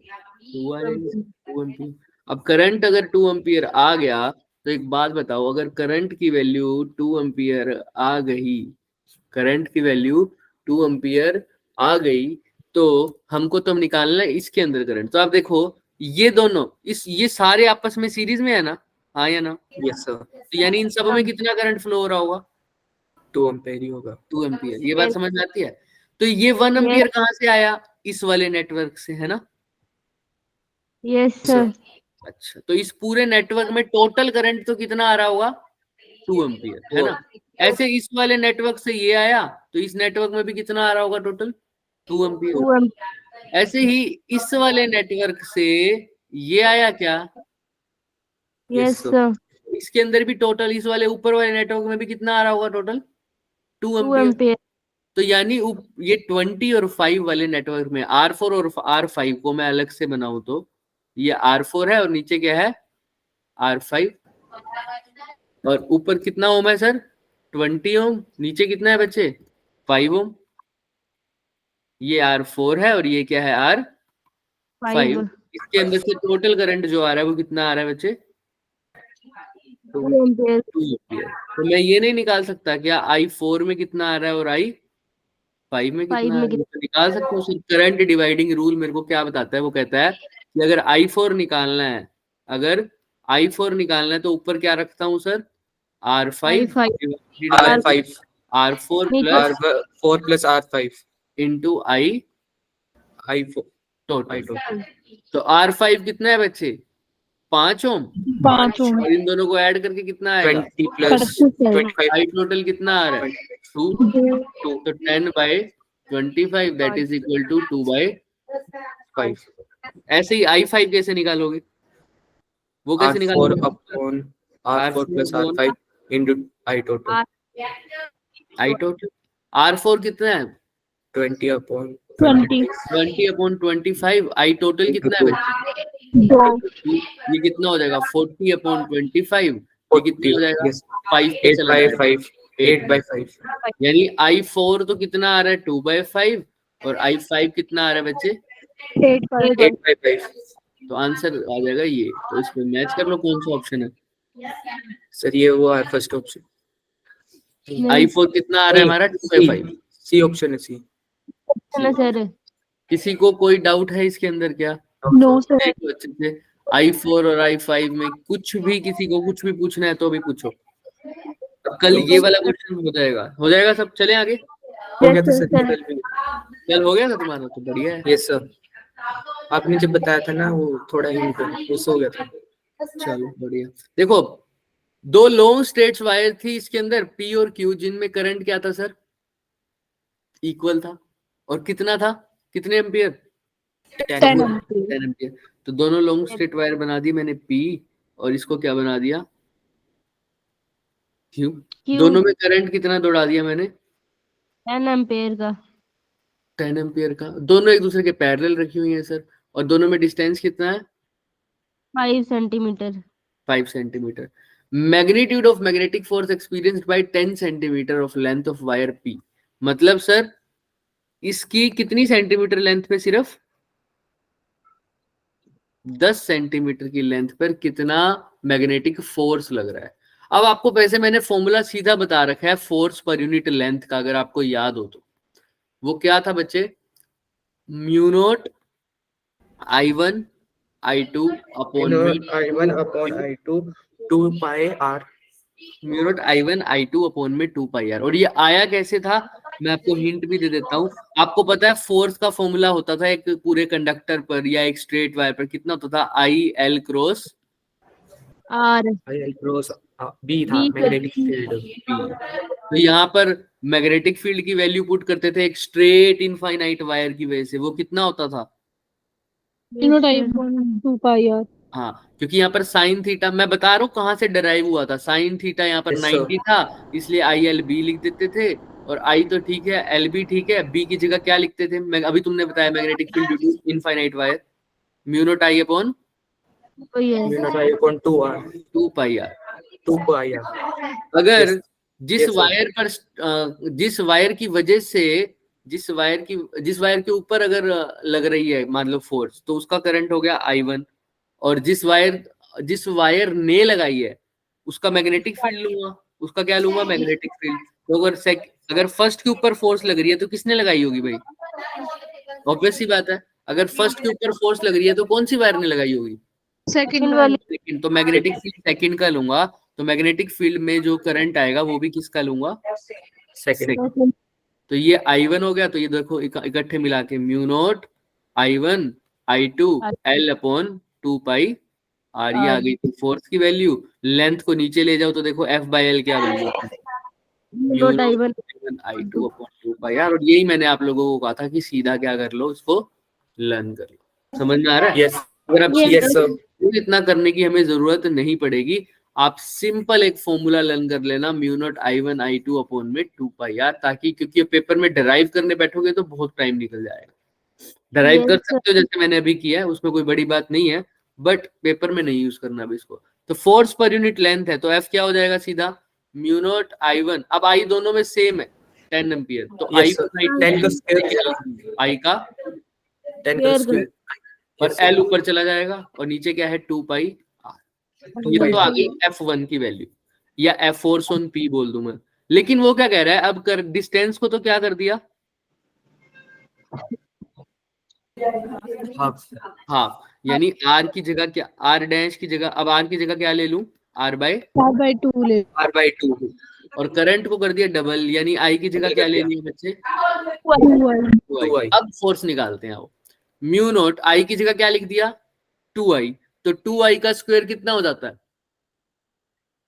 2 आ जाएगी, 2 एम्पीयर। अब करंट अगर 2 एम्पीयर आ गया तो एक बात बताओ, अगर करंट की वैल्यू 2 एम्पीयर आ गई, करंट की वैल्यू 2 एम्पीयर आ गई तो हमको तो निकालना है इसके अंदर करंट। तो आप देखो ये दोनों ये सारे आपस में सीरीज में है ना, हाँ या ना? Yes sir. तो यानी इन सब में कितना करंट फ्लो हो रहा होगा? 2 एम्पीयर ही होगा। 2 एम्पीयर। ये बात समझ में आती है? तो ये 1 एम्पीयर कहाँ से आया? इस वाले नेटवर्क से, है ना? यस सर अच्छा, तो इस पूरे नेटवर्क में टोटल करंट तो कितना आ रहा होगा? 2 एम्पीयर, है ना? ऐसे इस वाले नेटवर्क से ये आया तो इस नेटवर्क में भी कितना आ रहा होगा टोटल? 2 एम्पीयर। ऐसे ही इस वाले नेटवर्क से ये आया क्या? यस सर इसके अंदर भी टोटल इस वाले ऊपर वाले नेटवर्क में भी कितना आ रहा होगा टोटल? 2 2 एम्पीयर। एम्पीयर तो यानी ये 20 और 5 वाले नेटवर्क में R4 और R5 को मैं अलग से बनाऊं तो ये R4 है और नीचे क्या है? R5। और ऊपर कितना ओम है सर? 20 ओम। नीचे कितना है बच्चे? 5 ओम। ये R4 है और ये क्या है? R5। 5 इसके अंदर से टोटल करंट जो आ रहा है वो कितना आ रहा है बच्चे? 2 एम्पीयर 2 एम्पीयर। तो मैं ये नहीं निकाल सकता क्या I4 में कितना आ रहा है और I5 में कितना आ रहा है? तो निकाल सकता हूँ सर। करंट डिवाइडिंग रूल मेरे को क्या बताता है? वो कहता है कि अगर I4 निकालना है, अगर I4 निकालना है तो ऊपर क्या रखता हूँ sir? R5 R5 R4 plus R4 plus R5 into I4 total. तो R5 कितना है बच्चे? 5 ओम। 5 ओम और इन दोनों को ऐड करके कितना आएगा? 20 प्लस 25 I टोटल कितना आ रहा है? 2। तो 10/25 दैट इज इक्वल टू 2/5। ऐसे ही I5 कैसे निकालोगे? वो कैसे निकालोगे? R4 plus R5 into I total. I total R4 कितना है? 20/25 I टोटल कितना है बच्चे? 2 ये कितना हो जाएगा? 40/25। ये कितना हो जाएगा? 5 पे चला जाएगा। 8/5 यानी I4 तो कितना आ रहा है? 2/5 और I5 कितना आ रहा है बच्चे? 8/5 तो आंसर आ जाएगा ये। तो इसमें मैच कर लो कौन सा ऑप्शन है। सर। ये वो है फर्स्ट ऑप्शन। I4 कितना आ रहा है हमारा? 2/5। सी ऑप्शन है, सी। सर किसी को कोई डाउट है इसके अंदर क्या? नो सर अच्छे से I4 और I5 में कुछ भी किसी को कुछ भी पूछना है तो भी पूछो। कल ये वाला क्वेश्चन हो जाएगा सब। चले आगे। हो गया था सर। कल हो गया था तुम्हारा, तो बढ़िया है। यस सर, आपने जब बताया था ना वो थोड़ा हिंट उस हो गया था। चलो बढ़िया। देखो, दो लॉन्ग स्ट्रेट वायर थी इसके अंदर P और Q, जिनमें करंट क्या था सर? इक्वल था। और कितना था? कितने एम्पियर? 10 10 10 एम्पियर। तो दोनों लॉन्ग स्ट्रेट वायर बना दी मैंने P, और इसको क्या बना दिया? Q। क्यों? दोनों में करंट कितना दौड़ा दिया मैंने? 10 एम्पेयर का। 10 एम्पियर का। दोनों एक दूसरे के पैरेलल रखी हुई है सर, और दोनों में डिस्टेंस कितना है? 5 centimetre. 5 centimetre. Magnitude of magnetic force experienced bye 10 centimetre of length of wire P। मतलब सर इसकी कितनी सेंटीमीटर लेंथ पे सिर्फ 10 सेंटीमीटर की लेंथ पर कितना मैग्नेटिक फोर्स लग रहा है। अब आपको वैसे मैंने फॉर्मूला सीधा बता रखा है फोर्स पर यूनिट लेंथ का, अगर आपको याद हो तो। वो क्या था बच्चे? Mu naught I1 I2 upon में I1 upon I2 2 pi R। Mu naught I1 I2 upon में 2 पाई आर। और ये आया कैसे था, मैं आपको हिंट भी दे देता हूँ। आपको पता है फोर्स का फॉर्मूला होता था एक पूरे कंडक्टर पर या एक स्ट्रेट वायर पर, कितना होता था? IL cross R. IL cross B था B मैग्नेटिक फील्ड। तो यहाँ पर मैग्नेटिक फील्ड की वैल्यू पुट करते थे एक स्ट्रेट इनफाइनाइट वायर की वजह से। वो कितना होता था? 2 पाई आर। हाँ, क्योंकि यहाँ पर साइन थीटा, मैं बता रहा हूँ कहाँ से डराइव हुआ था। साइन थीटा यहाँ पर Yes, sir. 90 था, इसलिए ILB लिख देते थे। और I तो ठीक है, LB ठीक है, B की जगह क्या लिखते थे? मैं अभी तुमने बताया magnetic field due to infinite wire, mu naught I upon वही है। Mu naught I upon 2R 2 pi R. 2 pi R। अगर Yes. जिस Yes, sir. वायर पर जिस वायर की वजह से जिस वायर के ऊपर अगर लग रही है मान लो फोर्स, तो उसका करंट हो गया I1। और जिस वायर ने लगाई है उसका मैग्नेटिक फील्ड लूंगा, उसका क्या लूंगा? Magnetic field. तो अगर फर्स्ट के ऊपर फोर्स लग रही है तो किसने लगाई होगी भाई? ऑब्वियस सी बात है, अगर फर्स्ट के ऊपर फोर्स लग रही है तो कौन सी वायर ने लगाई होगी? सेकंड वाली। सेकंड। तो मैग्नेटिक फील्ड सेकंड का लूंगा, तो मैग्नेटिक फील्ड में जो करंट आएगा वो भी किसका लूंगा? सेकंड। तो ये I1 हो गया। तो ये देखो इकट्ठे मिला के mu naught I1 I2 L upon 2 pi R। ये आ गई थी फोर्स की वैल्यू। लेंथ को नीचे ले जाओ तो देखो F बाय L क्या वैल्यू है? Mu not I2 upon 2 pi R। और यही मैंने आप लोगों को कहा था कि सीधा क्या कर लो, इसको लर्न कर लो। समझ में आ रहा है? यस अगर आप यस सर। इतना करने की हमें जरूरत नहीं पड़ेगी। आप सिंपल एक फॉर्मूला लर्न कर लेना, mu naught I1 I2 upon में 2 पाई आर, ताकि क्योंकि पेपर में डराइव करने बैठोगे तो बहुत टाइम निकल जाएगा। डराइव कर सकते हो जैसे मैंने अभी किया है, उसमें कोई बड़ी बात नहीं है, बट पेपर में नहीं यूज करना अभी इसको। तो फोर्स पर यूनिट लेंथ है, तो F क्या हो जाएगा सीधा? Mu naught I1। अब I दोनों में सेम है 10 एम्पियर, तो I Yes, sir. 10 का स्क्वायर I का 10 का स्क्वायर और L ऊपर चला जाएगा, और नीचे क्या है? 2 पाई R। ये तो आ गई F1 की वैल्यू, या F फोर्स ऑन P बोल दूं मैं। लेकिन वो क्या कह रहा है, अब कर डिस्टेंस को तो क्या कर दिया? हाँ, यानी R की जगह क्या, R डैश की जगह, अब R की जगह क्या ले लूं? R बाय 2 ले। R by 2। और करंट को कर दिया डबल, यानी I की जगह क्या ले लिया बच्चे? 2I। अब फोर्स निकालते हैं। आओ, म्यू नॉट I की जगह क्या लिख दिया? 2I। तो 2I का स्क्वायर कितना हो जाता है?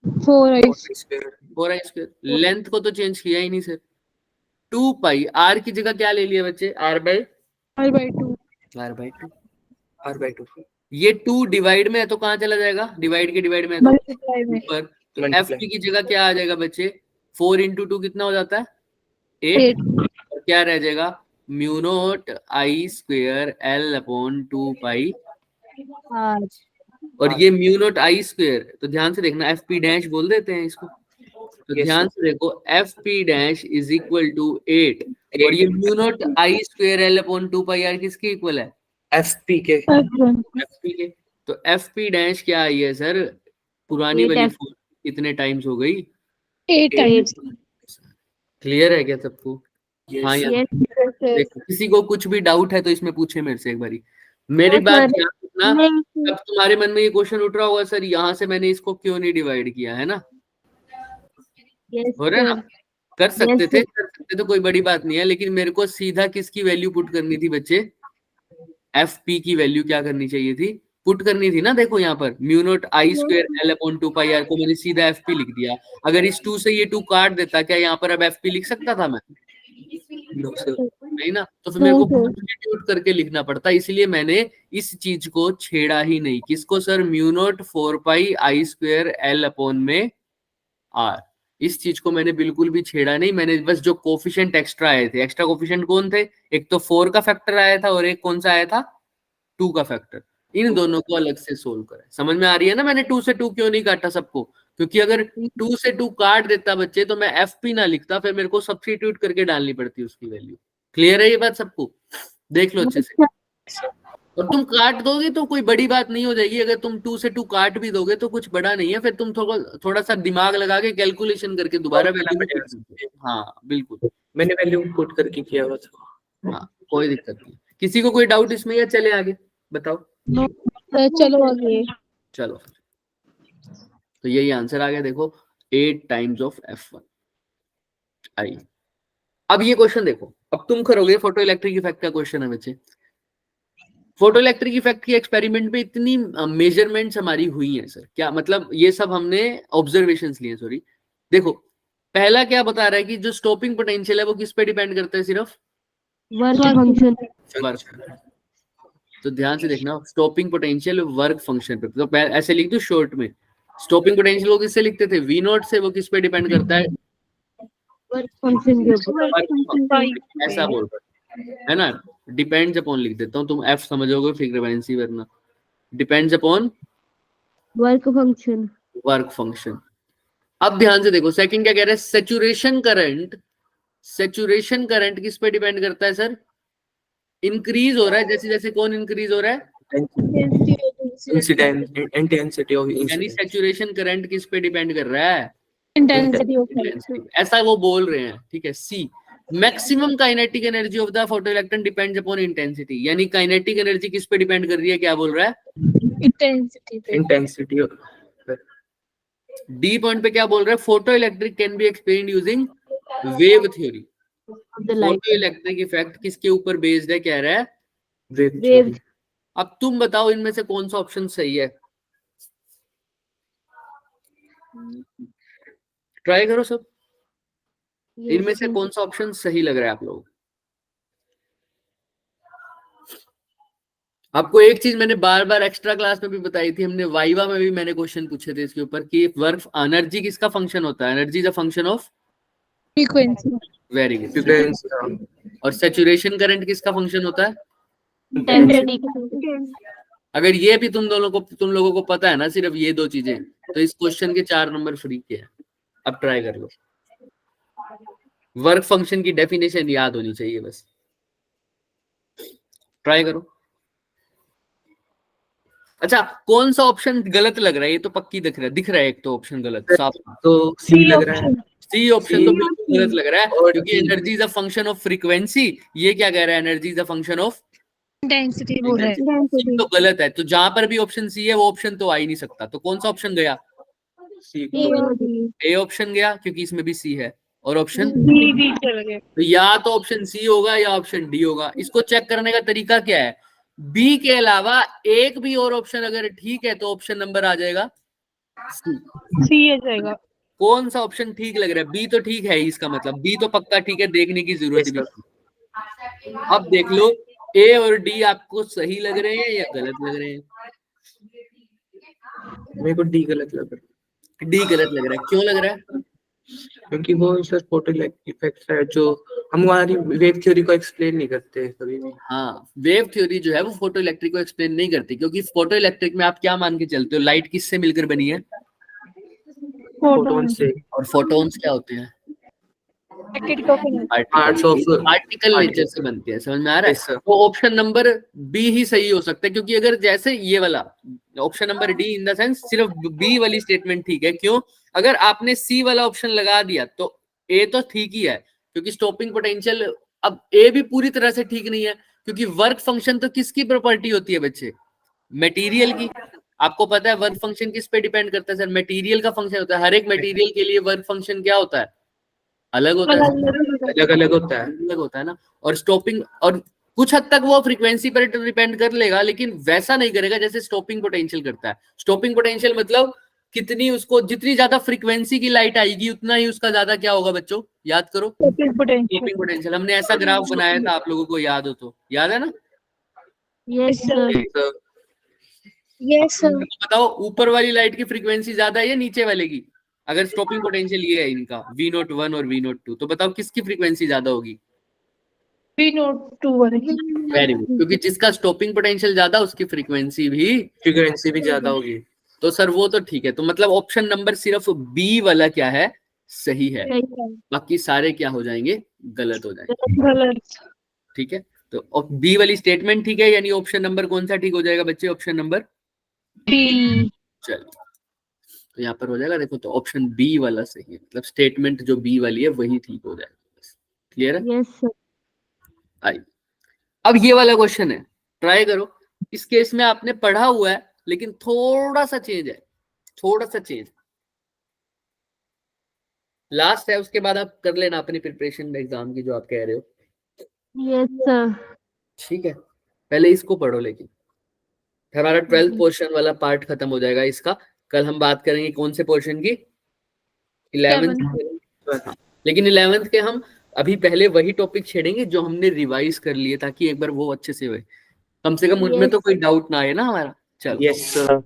4i। 4I square. लेंथ को तो चेंज किया ही नहीं सर। 2 पाई R की जगह क्या ले लिया बच्चे? R by 2। R by 2। ये 2 डिवाइड में है तो कहाँ चला जाएगा? डिवाइड के डिवाइड में है तो मल्टीप्लाई में। ऊपर। तो Multiply। FP की जगह क्या आ जाएगा बच्चे? 4 into 2 कितना हो जाता है? 8। और क्या रह जाएगा? Mu naught I square L upon 2 पाई। और ये म्यू नॉट I स्क्वायर, तो ध्यान से देखना, FP डैश बोल देते हैं इसको। तो Yes, ध्यान से देखो, FP dash is equal to 8। और ये mu naught I square L upon 2 pi R किसके इक्वल है? FP के। FP के। तो FP डैश क्या आई है सर? पुरानी वाली फोर्स कितने टाइम्स हो गई? 8 टाइम्स। क्लियर है क्या सबको? हाँ Yes। यार, देखो किसी को कुछ भी डाउट है तो इसमें पूछे मेरे से एक बारी। मेरी बात ध्यान रखना, अब तुम्हारे मन में ये क्वेश्चन उठ रहा होगा, सर यहाँ से मैंने इसको क्यों नहीं डिवाइड किया, है ना? हो रहा है ना? कर सकते Yes, थे, कर सकते थे, कोई बड़ी बात नहीं है, लेकिन मेरे को सीधा किसकी वैल्यू पुट करनी थी बच्चे, एफ पी की वैल्यू क्या करनी चाहिए थी, पुट करनी थी ना। देखो यहाँ पर mu naught I square L upon 2 pi R को मैंने सीधा एफ पी लिख दिया। अगर इस 2 से ये 2 काट देता, क्या यहाँ पर अब एफ पी लिख सकता था मैं? No, sir. नहीं ना, तो फिर मेरे को सब्स्टिट्यूट करके लिखना पड़ता, इसलिए मैंने इस चीज को छेड़ा ही नहीं। किसको sir? Mu not 4 pi I square L upon में आर, इस चीज को मैंने बिल्कुल भी छेड़ा नहीं। मैंने बस जो कोफिशिएंट एक्स्ट्रा आए थे, एक्स्ट्रा कोफिशिएंट कौन थे? एक तो 4 का फैक्टर आया था और एक कौन सा आया था? 2 का फैक्टर। इन दोनों को अलग से सोल्व करें। समझ में आ रही है ना मैंने 2 से 2 क्यों नहीं काटा सबको? क्योंकि अगर 2 से 2 काट देता बच्चे तो मैं एफ पी ना लिखता, फिर मेरे को सब्स्टिट्यूट करके डालनी पड़ती उसकी वैल्यू। क्लियर है ये बात सबको? देख लो अच्छे से। और तुम काट दोगे तो कोई बड़ी बात नहीं हो जाएगी। अगर तुम 2 से 2 काट भी दोगे तो कुछ बड़ा नहीं है, फिर तुम थोड़ा सा दिमाग लगा के कैलकुलेशन करके दोबारा वैल्यू। हाँ बिल्कुल, मैंने वैल्यू पुट करके किया हुआ था। हाँ कोई दिक्कत नहीं। किसी को कोई डाउट इसमें, या चले आगे? बताओ। चलो आगे। चलो, तो यही आंसर आ गया। देखो 8 टाइम्स ऑफ F1 आई। अब ये क्वेश्चन देखो, अब तुम करोगे फोटो इलेक्ट्रिक इफेक्ट का क्वेश्चन है बच्चे। फोटो इलेक्ट्रिक इफेक्ट की एक्सपेरिमेंट में इतनी मेजरमेंट्स हमारी हुई हैं सर, क्या मतलब? ये सब हमने ऑब्जर्वेशंस लिए, सॉरी। देखो पहला क्या बता रहा है कि जो स्टॉपिंग पोटेंशियल है वो किस पे डिपेंड करता है? सिर्फ वर्क फंक्शन। वर्क। तो ध्यान से देखना, स्टॉपिंग पोटेंशियल वर्क फंक्शन पे। तो ऐसे लिख दो शॉर्ट में, स्टॉपिंग पोटेंशियल वो किससे लिखते थे? वी नॉट से। वो किस पे डिपेंड करता है? वर्क फंक्शन के ऊपर। ऐसा बोल रहा है ना, डिपेंड्स अपॉन लिख देता हूँ, तुम एफ समझोगे फ्रीक्वेंसी वरना। Depends upon work function. Work function. अब ध्यान से देखो, सेकंड क्या कह रहा है? Saturation current. सैचुरेशन करंट किस पे डिपेंड करता है सर? इंक्रीज हो रहा है जैसे जैसे कौन इंक्रीज हो रहा है? इंटेंसिटी ऑफ यानी इंसिडेंट। सैचुरेशन करंट किस पे डिपेंड कर रहा है? Intensity of Intensity। ऐसा वो बोल रहे हैं, ठीक है। See, maximum kinetic energy of the photoelectron depends upon intensity. यानी काइनेटिक एनर्जी किस पे डिपेंड कर रही है? क्या बोल रहा है? इंटेंसिटी पे। Intensity of. डी पॉइंट पे क्या बोल रहा है? Photo electric can be explained using wave theory. Photo electric effect किसके ऊपर बेस्ड है कह रहा है? वेव। अब तुम बताओ इनमें से कौन सा ऑप्शन सही है? ट्राई करो सब, इनमें से कौन सा ऑप्शन सही लग रहा है आप लोगों को? आपको एक चीज मैंने बार बार एक्स्ट्रा क्लास में भी बताई थी, हमने वाइवा में भी मैंने क्वेश्चन पूछे थे इसके ऊपर कि वर्क एनर्जी किसका फंक्शन होता है? Energy is a function of frequency. Very good. Frequency. और सैचुरेशन करंट किसका फंक्शन होता है? इंटेंसिटी। अगर ये भी तुम लोगों को पता है ना, सिर्फ ये दो चीजें, तो इस क्वेश्चन के 4 नंबर फ्री के हैं। अब ट्राई कर लो। वर्क फंक्शन की डेफिनेशन याद होनी चाहिए बस। ट्राई करो। अच्छा, कौन सा ऑप्शन गलत लग रहा है? ये तो पक्की दिख रहा है एक तो ऑप्शन गलत साफ। तो सी लग रहा है। सी ऑप्शन तो बिल्कुल गलत लग रहा है, और क्योंकि energy is a function of frequency. ये क्या कह रहा है? Energy is a function of intensity बोल रहा है। तो गलत है। तो जहां पर भी ऑप्शन सी है वो ऑप्शन तो आ ही नहीं सकता। तो कौन सा ऑप्शन गया? सी। ए ऑप्शन गया, क्योंकि इसमें भी सी है। और ऑप्शन बी चल गया। तो या तो ऑप्शन सी होगा या ऑप्शन डी होगा। इसको चेक करने का तरीका क्या है? बी के अलावा एक भी और ऑप्शन अगर ठीक है तो ऑप्शन नंबर आ जाएगा सी आ जाएगा। कौन सा ऑप्शन ठीक लग रहा है? बी तो ठीक है ही, इसका मतलब बी तो पक्का ठीक है, देखने की जरूरत ही नहीं। अब देख लो ए और डी आपको सही लग रहे हैं या गलत लग रहे हैं? मेरे को डी गलत लग रहा है। डी गलत लग रहा है। क्यों लग रहा है? क्योंकि वो सर फोटो इफेक्ट है जो हमारी वेव थ्योरी को एक्सप्लेन नहीं करते कभी भी। हाँ, वेव थ्योरी जो है वो फोटो इलेक्ट्रिक को एक्सप्लेन नहीं करती, क्योंकि फोटो इलेक्ट्रिक में आप क्या मान के चलते हो? लाइट किससे मिलकर बनी है? फोटोन से। और फोटॉन्स क्या होते हैं? पार्ट्स ऑफ पार्टिकल नेचर से बनते हैं। समझ में आ रहा है? Yes, sir. तो ऑप्शन नंबर बी ही सही हो सकता है, क्योंकि अगर जैसे ये वाला option number D in the sense सिर्फ बी वाली स्टेटमेंट ठीक है। क्यों? अगर आपने सी वाला ऑप्शन लगा दिया तो ए तो ठीक ही है, क्योंकि स्टॉपिंग पोटेंशियल। अब ए भी पूरी तरह से ठीक नहीं है, क्योंकि वर्क फंक्शन तो किसकी प्रॉपर्टी होती है बच्चे? मटेरियल की। आपको पता है वर्क फंक्शन किस पे डिपेंड करता है सर? मटेरियल का फंक्शन होता है। हर एक मटेरियल के लिए वर्क फंक्शन क्या होता है? अलग होता है, अलग अलग होता है। अलग होता है ना। और स्टॉपिंग, और कुछ हद तक वो फ्रीक्वेंसी पर डिपेंड कर लेगा, लेकिन वैसा नहीं करेगा जैसे स्टॉपिंग पोटेंशियल करता है। स्टॉपिंग पोटेंशियल मतलब कितनी उसको, जितनी ज्यादा फ्रीक्वेंसी की लाइट आएगी उतना ही उसका ज्यादा क्या होगा बच्चों, याद करो, स्टॉपिंग पोटेंशियल। Stopping potential. हमने ऐसा ग्राफ बनाया था, आप लोगों को याद हो तो, याद है ना? Yes sir. तो यस सर। बताओ ऊपर वाली लाइट की फ्रीक्वेंसी ज्यादा है या नीचे वाले की? अगर स्टॉपिंग पोटेंशियल ये है इनका V01 और V02, तो बताओ किसकी फ्रीक्वेंसी ज्यादा होगी? V02 वाले की। वेरी गुड, क्योंकि जिसका स्टॉपिंग पोटेंशियल ज्यादा उसकी फ्रीक्वेंसी भी ज्यादा होगी। तो सर वो तो ठीक है। तो मतलब ऑप्शन नंबर सिर्फ बी वाला क्या है, सही है, सही है। बाकी सारे क्या हो जाएंगे, गलत हो जाएंगे। गलत। ठीक है, तो बी वाली स्टेटमेंट ठीक है, यानी ऑप्शन नंबर कौन सा ठीक हो जाएगा बच्चे? Option number D. चलो, तो यहाँ पर हो जाएगा, देखो तो ऑप्शन बी वाला सही है, मतलब स्टेटमेंट जो बी वाली है वही ठीक हो जाएगा। क्लियर है? Yes sir. आई, अब ये वाला क्वेश्चन है, ट्राई करो। इस केस में आपने पढ़ा हुआ है लेकिन थोड़ा सा चेंज है, थोड़ा सा चेंज। लास्ट है, उसके बाद आप कर लेना अपनी प्रिपरेशन एग्जाम की जो आप कह रहे हो। Yes sir. ठीक है, पहले इसको पढ़ो, लेकिन हमारा 12th पोर्शन वाला पार्ट खत्म हो जाएगा इसका। कल हम बात करेंगे कौन से पोर्शन की? 11th। लेकिन 11th के हम अभी पहले वही टॉपिक छेड़ेंगे जो हमने रिवाइज कर लिए, ताकि एक बार वो अच्छे से हुए, कम से कम उनमें तो कोई डाउट ना आए ना हमारा। चलो, यस सर।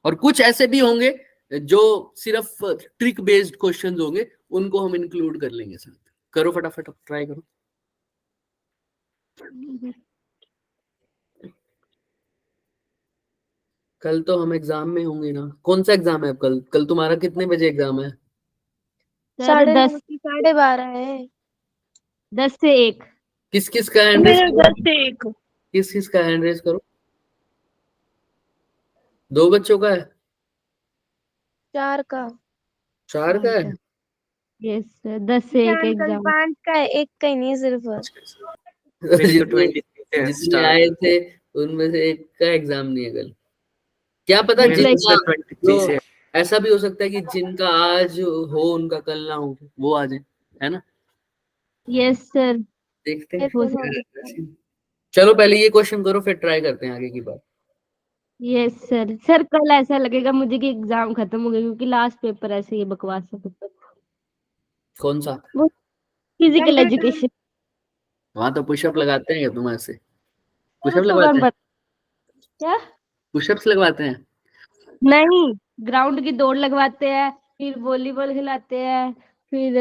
और कुछ ऐसे भी होंगे जो सिर्फ ट्रिक बेस्ड क्वेश्चंस होंगे, उनको हम इंक्लूड कर लेंगे साथ। करो फटाफट, ट्राई करो। कल तो हम एग्जाम में होंगे ना। कौन सा एग्जाम है कल? कल तुम्हारा कितने बजे एग्जाम है? सर 10 12:30 है। 10 से 1। किस किस का हैंड रेस मेरा करो? 10 से 1। किस किस का हैंड रेस करो? 2 बच्चों का है? 4 का। 4 का है? यस सर, 10 से 1 एग्जाम। 5 का है, 1 का ही नहीं है सिर्फ। मेरे तो 23 है जितने स्टार्ट। आए थे उनमें से एक का एग्जाम नहीं है कल। क्या पता मेरे तो जिनका, 23 जो है। ऐसा भी हो सकता है कि जिनका आज हो उनका कल ना हो, वो आ जाए, है ना? Yes sir. देखते हो सकता हैं। चलो पहले ये क्वेश्चन करो, फिर ट्राई करते हैं आगे की बात। Yes sir. सर कल ऐसा लगेगा मुझे कि एग्जाम खत्म हो गया, क्योंकि लास्ट पेपर ऐसे ही बकवास है पेपर। कौन सा? वो फिजिकल एजुकेशन। वहां तो पुशअप लगाते हैं तुम ऐसे? पुशअप उसको लगवाते कौन हैं? पता। क्या? पुशअप्स लगवाते हैं? नहीं, ग्राउंड की दौड़ लगवाते हैं, फिर वॉलीबॉल खिलाते हैं, फिर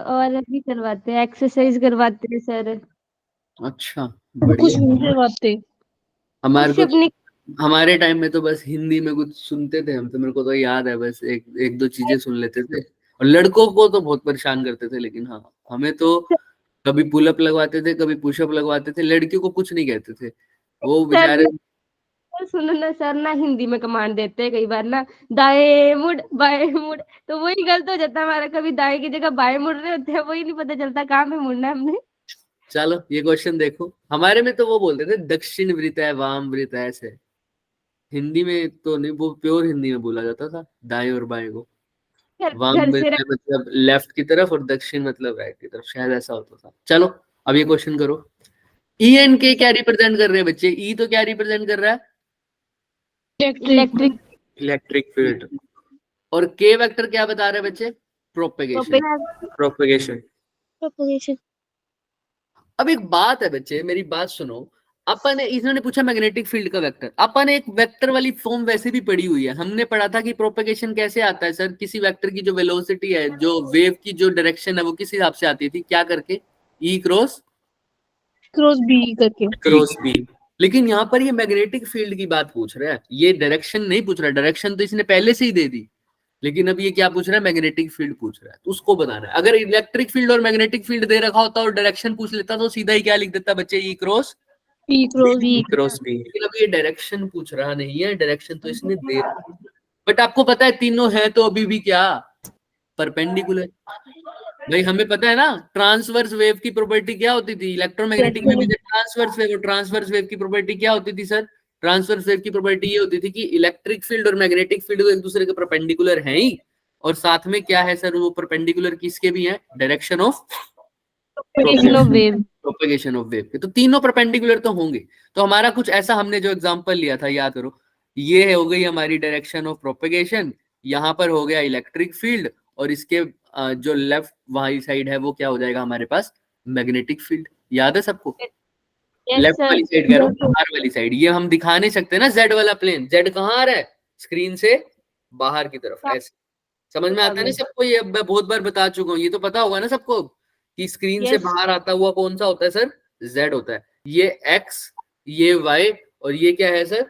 और भी करवाते हैं, एक्सरसाइज करवाते हैं सर। अच्छा, कुछ बढ़िया। नहीं करवाते। हमारे को पुशअप नहीं। हमारे टाइम में तो बस हिंदी में कुछ सुनते थे हम, तो मेरे को तो याद है, बस एक दो चीजें सुन लेते थे। और लड़कों को तो बहुत परेशान करते थे, लेकिन हाँ, हमें तो कभी पुलअप लगवाते थे, कभी पुशअप लगवाते थे। लड़कियों को कुछ नहीं कहते थे, वो सर बेचारे। सुनो ना सर, ना हिंदी में कमांड देते हैं कई बार ना, दाएं मुड़ बाएं मुड़, तो वही गलत हो जाता है हमारा। कभी दाएं की जगह बाएं मुड़ रहे होते हैं, वही नहीं पता चलता कहाँ पे मुड़ना है हमने। चलो ये क्वेश्चन देखो, हमारे में तो वो बोलते थे दक्षिण वृत्त है, वाम वृत्त है, ऐसे। हिंदी में तो नहीं, वो प्योर हिंदी में बोला जाता था दाएं और बाएं को। वाम घर से वृत्त है मतलब लेफ्ट की तरफ, और दक्षिण मतलब राइट की तरफ, शायद ऐसा होता था। चलो अब ये क्वेश्चन करो। ई एंड के क्या रिप्रेजेंट कर रहे हैं बच्चे? ई तो क्या रिप्रेजेंट कर रहा है? इलेक्ट्रिक। Electric field. और के वेक्टर क्या बता रहे हैं बच्चे? प्रोपेगेशन। प्रोपेगेशन। प्रोपगेशन। अब एक बात है बच्चे, मेरी बात सुनो। अपन ने, इन्होंने पूछा मैग्नेटिक फील्ड का वेक्टर, अपन एक वेक्टर वाली फॉर्म वैसे भी पढ़ी हुई है। हमने पढ़ा था कि प्रोपेगेशन कैसे आता है सर? किसी वेक्टर की जो वेलोसिटी है, जो वेव की जो डायरेक्शन है, वो किस हिसाब से आती थी, क्या करके? ई क्रॉस बी करके। Cross B. लेकिन यहाँ पर ये मैग्नेटिक फील्ड की बात पूछ रहा है, ये डायरेक्शन नहीं पूछ रहा। डायरेक्शन तो इसने पहले से ही दे दी, लेकिन अब ये क्या पूछ रहा है? मैग्नेटिक फील्ड पूछ रहा है, तो उसको बताना है। अगर इलेक्ट्रिक फील्ड और मैग्नेटिक फील्ड दे रखा होता और डायरेक्शन पूछ लेता, तो सीधा ही क्या लिख देता बच्चे? ई क्रॉस बी क्रॉस बी। लेकिन अब ये डायरेक्शन पूछ रहा नहीं है, डायरेक्शन तो इसने दे रखा। बट आपको पता है तीनों है तो अभी भी क्या? परपेंडिकुलर। भाई हमें पता है ना ट्रांसवर्स वेव की प्रॉपर्टी क्या होती थी? इलेक्ट्रोमैग्नेटिक में भी ट्रांसवर्स वेव, और ट्रांसवर्स वेव की प्रॉपर्टी क्या होती थी सर? ट्रांसवर्स वेव की प्रॉपर्टी ये होती थी कि इलेक्ट्रिक फील्ड और मैग्नेटिक फील्ड तो एक दूसरे के परपेंडिकुलर हैं ही, और साथ में क्या है सर, वो परपेंडिकुलर किसके भी है, direction of Propagation of wave. Propagation of wave के। तो तीनों परपेंडिकुलर तो होंगे। तो हमारा कुछ ऐसा हमने जो एग्जांपल लिया था याद करो, ये हो गई हमारी डायरेक्शन ऑफ प्रोपेगेशन, यहाँ पर हो गया इलेक्ट्रिक फील्ड, और इसके जो लेफ्ट वाली साइड है वो क्या हो जाएगा हमारे पास, मैग्नेटिक फील्ड। याद है सबको? Yes left sir. वाली साइड कह रहा हूँ, बाहर वाली साइड। ये हम दिखा नहीं सकते ना जेड वाला प्लेन, जेड कहाँ आ रहा है, स्क्रीन से बाहर की तरफ, ऐसे। समझ में आता है ना सबको? ये मैं बहुत बार बता चुका हूँ, ये तो पता होगा ना सबको कि स्क्रीन से Yes. बाहर आता हुआ कौन सा होता है सर, जेड होता है। ये एक्स, ये वाई, और ये क्या है सर,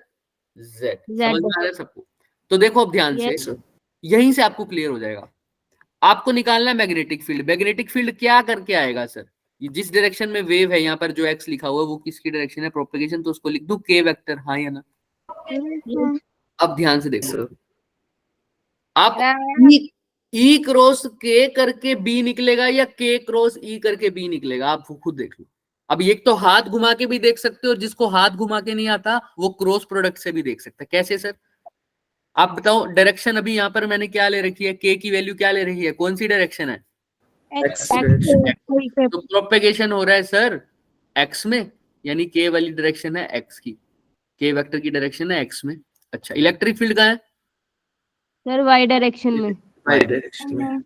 जेड। समझ में आ रहा है सबको? तो देखो अब ध्यान Yes. से, यहीं से आपको क्लियर हो जाएगा। आपको निकालना है मैग्नेटिक फील्ड। मैग्नेटिक फील्ड क्या करके आएगा सर, ये जिस डायरेक्शन में वेव है, यहाँ पर जो एक्स लिखा हुआ है वो किसकी डायरेक्शन है, प्रोपेगेशन, तो उसको लिख दूं के वेक्टर, हाँ या ना? अब ध्यान से देखो, आप ई क्रॉस के करके बी निकलेगा या के क्रॉस ई करके बी निकलेगा, आप खुद देख लो। अब ये तो हाथ घुमा के भी देख सकते हो, जिसको हाथ घुमा के नहीं आता वो क्रॉस प्रोडक्ट से भी देख सकता है। कैसे सर, आप बताओ। डायरेक्शन अभी यहाँ पर मैंने क्या ले रखी है, के की वैल्यू क्या ले रही है, कौन सी डायरेक्शन है, X तो प्रोपेगेशन हो रहा है सर एक्स में, यानी के वाली डायरेक्शन है एक्स की, के वेक्टर की डायरेक्शन है एक्स में। अच्छा, इलेक्ट्रिक फील्ड कहाँ है Sir y direction में. Y direction में।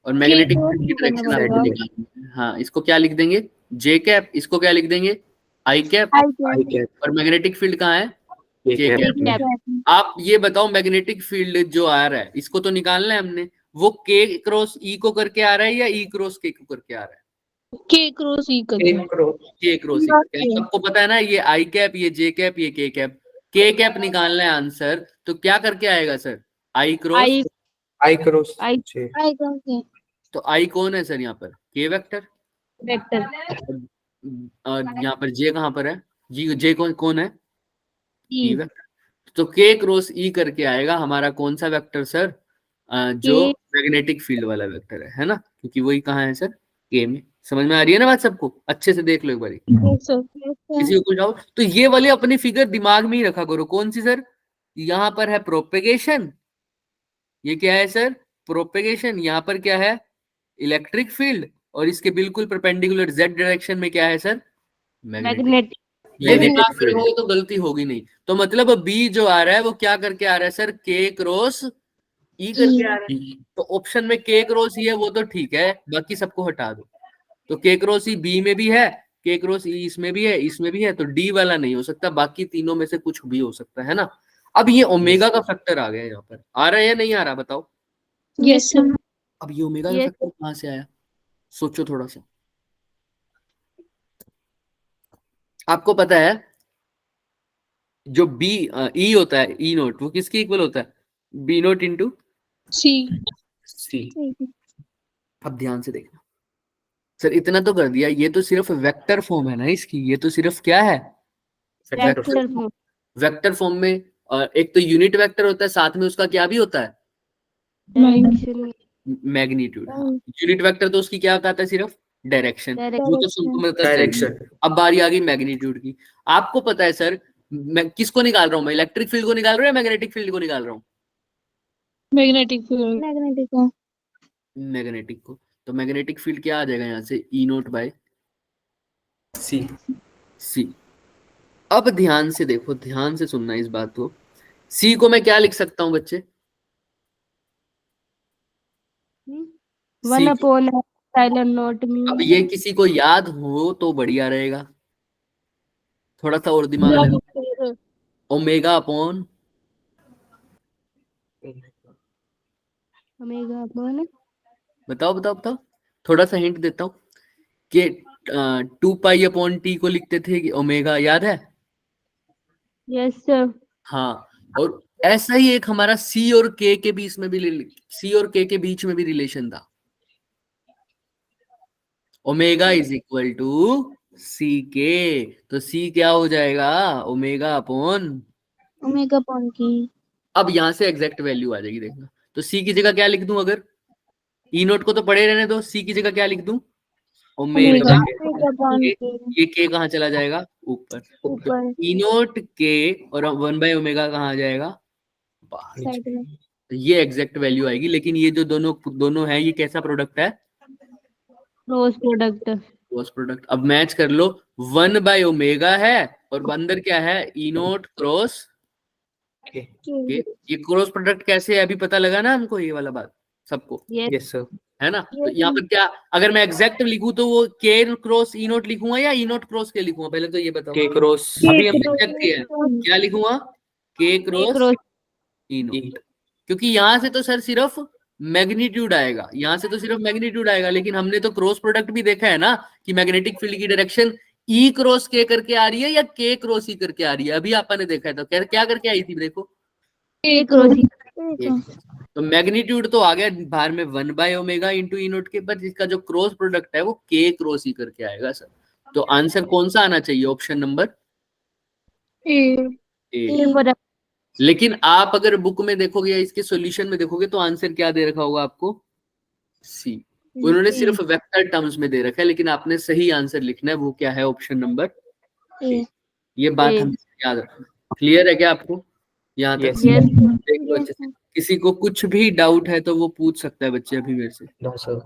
और मैग्नेटिक क्रॉस फील्ड की करना डायरेक्शन पड़ेगा। आपको निकालनी है। हाँ, इसको क्या लिख देंगे, जे कैप, इसको क्या लिख देंगे, आई कैप, I cap, और मैग्नेटिक फील्ड कहाँ है, K K cap cap। में। आप ये बताओ, मैग्नेटिक फील्ड जो आ रहा है इसको तो निकालना है हमने, वो के क्रॉस ई को करके आ रहा है या ई क्रॉस के को करके आ रहा है, K cross E करके। K cross के क्रॉस ई करके। सबको पता है ना, ये आई कैप, ये जे कैप, ये के कैप। के कैप निकालना है आंसर, तो क्या करके आएगा sir, I cross, I I cross I J। तो आई कौन है सर यहाँ पर, के वेक्टर, vector. और यहाँ पर जे कहाँ पर है, जी जे कौन कौन है, ई E. वेक्टर। तो के क्रॉस ई करके आएगा हमारा कौन सा वेक्टर सर, जो K. मैग्नेटिक फील्ड वाला वेक्टर है ना, क्योंकि वही कहाँ है सर, के में। समझ में आ रही है ना बात सबको? अच्छे से देख लो एक बारी, Yes sir। किसी को कुछ डाउट तो ये वाली अपनी फिगर दिमाग में ही रखा करो। कौन सी सर, यहाँ पर है प्रोपेगेशन, ये क्या है सर, प्रोपेगेशन। यहाँ पर क्या है, इलेक्ट्रिक फील्ड, और इसके बिल्कुल परपेंडिकुलर जेड डायरेक्शन में क्या है सर, मैग्नेटिक। Magnetic. ये Magnetic दिमाग में field। रखोगे तो गलती होगी नहीं। तो मतलब बी जो आ रहा है वो क्या करके आ रहा है सर, के क्रॉस ई करके आ रहा है। तो ऑप्शन में के क्रॉस ई है वो तो ठीक है, बाकी सबको हटा दो। तो के क्रॉस ई बी में भी है, के क्रॉस ई इसमें भी है, इसमें भी है, तो डी वाला नहीं हो सकता, बाकी तीनों में से कुछ भी हो सकता है ना। अब ये ओमेगा का फैक्टर आ गया, यहाँ पर आ रहा है या नहीं आ रहा बताओ। Yes sir। अब ये ओमेगा का Yes. फैक्टर कहाँ से आया, सोचो थोड़ा सा। आपको पता है जो बी ई होता है, ई नोट, वो किसके इक्वल होता है, बी नोट इंटू C। सी। अब ध्यान से देखना सर, इतना तो कर दिया, ये तो सिर्फ वेक्टर फॉर्म है ना इसकी, ये तो सिर्फ क्या है, Vector form. वेक्टर फॉर्म में। एक तो यूनिट वेक्टर होता है, साथ में उसका क्या भी होता है, Direction. मैग्नीट्यूड। हाँ, यूनिट वेक्टर तो उसकी क्या कहता है, सिर्फ डायरेक्शन, वो तो सबको मिलता है Direction। अब बारी आ गई मैग्नीट्यूड की। आपको पता है सर, मैं किसको निकाल रहा हूँ, मैं इलेक्ट्रिक फील्ड को निकाल रहा हूँ या मैग्नेटिक फील्ड को निकाल रहा हूँ, मैग्नेटिक फील्ड। मैग्नेटिक को। तो मैग्नेटिक फील्ड क्या आ जाएगा यहाँ से, ई नोट बाय C। सी। अब ध्यान से देखो, ध्यान से सुनना इस बात को, सी को मैं क्या लिख सकता हूँ बच्चे, 1 upon epsilon naught mu. अब ये किसी को याद हो तो बढ़िया रहेगा, थोड़ा सा और दिमाग लगा। Omega upon, Omega upon. बताओ बताओ बताओ, थोड़ा सा हिंट देता हूँ कि 2 पाई अपॉन टी को लिखते थे कि ओमेगा, याद है? Yes sir. हाँ, और ऐसा ही एक हमारा सी और के के बीच में भी, सी और के के बीच में भी रिलेशन था, ओमेगा इज इक्वल टू सी के। तो सी क्या हो जाएगा, ओमेगा अपॉन, अब यहां से एग्जैक्ट वैल्यू आ जाएगी देखना। तो सी की जगह क्या लिख दूं, अगर ई नोट को तो पड़े रहने दो, सी की जगह क्या लिख दूं, ओमेगा। ये के कहाँ चला जाएगा, ऊपर। ई नोट के और 1 बाय ओमेगा कहाँ आ जाएगा, बाहर। तो ये एग्जैक्ट वैल्यू आएगी। लेकिन ये जो दोनों है, ये कैसा प्रोडक्ट है? Cross product. Cross product. अब मैच कर लो, 1/ω है और अंदर क्या है? ई नोट क्रॉस के के। ये क्रॉस प्रोडक्ट कैसे है अभी पता लगा ना हमको, ये वाला बात सबको, यस सर। है ना? तो यहाँ पर क्या, अगर मैं एग्जैक्ट लिखूं तो वो के क्रॉस ई नोट लिखूंगा या ई नोट क्रॉस के लिखूंगा? पहले तो ये बताओ। के क्रॉस अभी हम एग्जैक्ट किए हैं, क्या लिखूंगा? के क्रॉस ई नोट। क्योंकि यहाँ से तो सर सिर्फ मैग्नीट्यूड आएगा, यहाँ से तो सिर्फ मैग्नीट्यूड आएगा, लेकिन हमने तो क्रॉस प्रोडक्ट भी देखा है ना कि मैग्नेटिक फील्ड की डायरेक्शन ई क्रॉस के करके आ रही है या के क्रॉस ई करके आ रही है। अभी आपने देखा है, तो क्या करके आई थी देखो? के क्रॉस तो मैग्नीट्यूड तो आ गया बाहर में 1/ω इंटू ई नोट के, पर जिसका जो क्रॉस प्रोडक्ट है वो के क्रॉस ई करके आएगा सर। तो आंसर कौन सा आना चाहिए? Option number A. लेकिन आप अगर बुक में देखोगे या इसके सॉल्यूशन में देखोगे तो आंसर क्या दे रखा होगा आपको? सी। उन्होंने सिर्फ वेक्टर टर्म्स में दे रखा है, लेकिन आपने सही आंसर लिखना है, वो क्या है? Option number A. ये बात हमें याद रखना। क्लियर है क्या आपको यहाँ तक? देख लो अच्छे से। किसी को कुछ भी डाउट है तो वो पूछ सकता है बच्चे अभी मेरे से। No sir.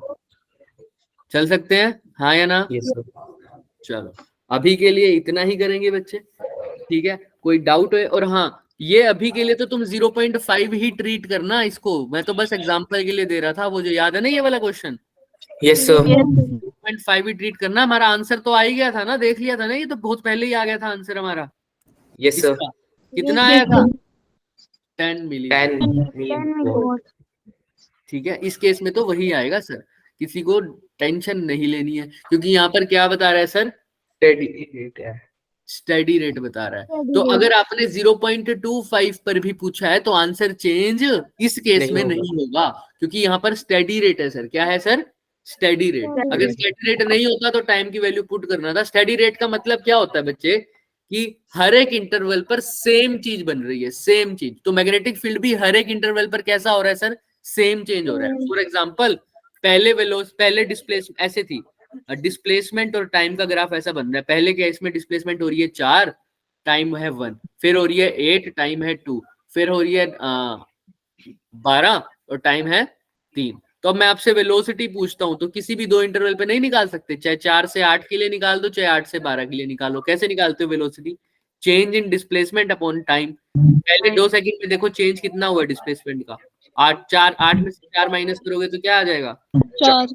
चल सकते हैं, हाँ या ना? Yes sir. चलो अभी के लिए इतना ही करेंगे बच्चे, ठीक है? कोई डाउट है? और हाँ, ये अभी के लिए तो तुम 0.5 ही ट्रीट करना इसको, मैं तो बस एग्जांपल के लिए दे रहा था। वो जो याद है ना ये वाला क्वेश्चन, यस सर। 0.5 ही ट्रीट करना। हमारा आंसर तो आ ही गया था ना, देख लिया था ना, ये तो बहुत पहले ही आ गया था आंसर हमारा। Yes sir. इसका कितना आया था? 10 मिलियन। 10 मिलियन। ठीक है, इस केस में तो वही आएगा सर, किसी को टेंशन नहीं लेनी है, क्योंकि यहाँ पर क्या बता रहा है सर? स्टडी रेट बता रहा है। तो अगर आपने 0.25 पर भी पूछा है तो आंसर चेंज इस केस में नहीं होगा, क्योंकि यहाँ पर स्टडी रेट है सर। क्या है सर? Study rate. अगर स्टडी रेट नहीं होता तो टाइम की वैल्यू पुट करना था। स्टडी रेट का मतलब क्या होता है बच्चे? कि हर एक इंटरवल पर सेम चीज बन रही है, सेम चीज। तो मैग्नेटिक फील्ड भी हर एक इंटरवल पर कैसा हो रहा है सर? सेम चेंज हो रहा है। फॉर एग्जाम्पल, पहले डिस्प्लेस ऐसे थी, डिस्प्लेसमेंट और टाइम का ग्राफ ऐसा बन रहा है। पहले क्या, इसमें डिस्प्लेसमेंट हो रही है 4, टाइम है 1, फिर हो रही है 8, टाइम है 2, फिर हो रही है 12 और टाइम है 3। तो अब मैं आपसे वेलोसिटी पूछता हूं तो किसी भी दो इंटरवल पे नहीं निकाल सकते, चाहे 4 से 8 के लिए निकाल दो, चाहे 8 से 12 के लिए निकालो। कैसे निकालते हो velocity? Change in displacement upon time. पहले 2 सेकंड में देखो चेंज कितना हुआ डिस्प्लेसमेंट का। 8 में से 4 माइनस करोगे तो क्या आ जाएगा? 4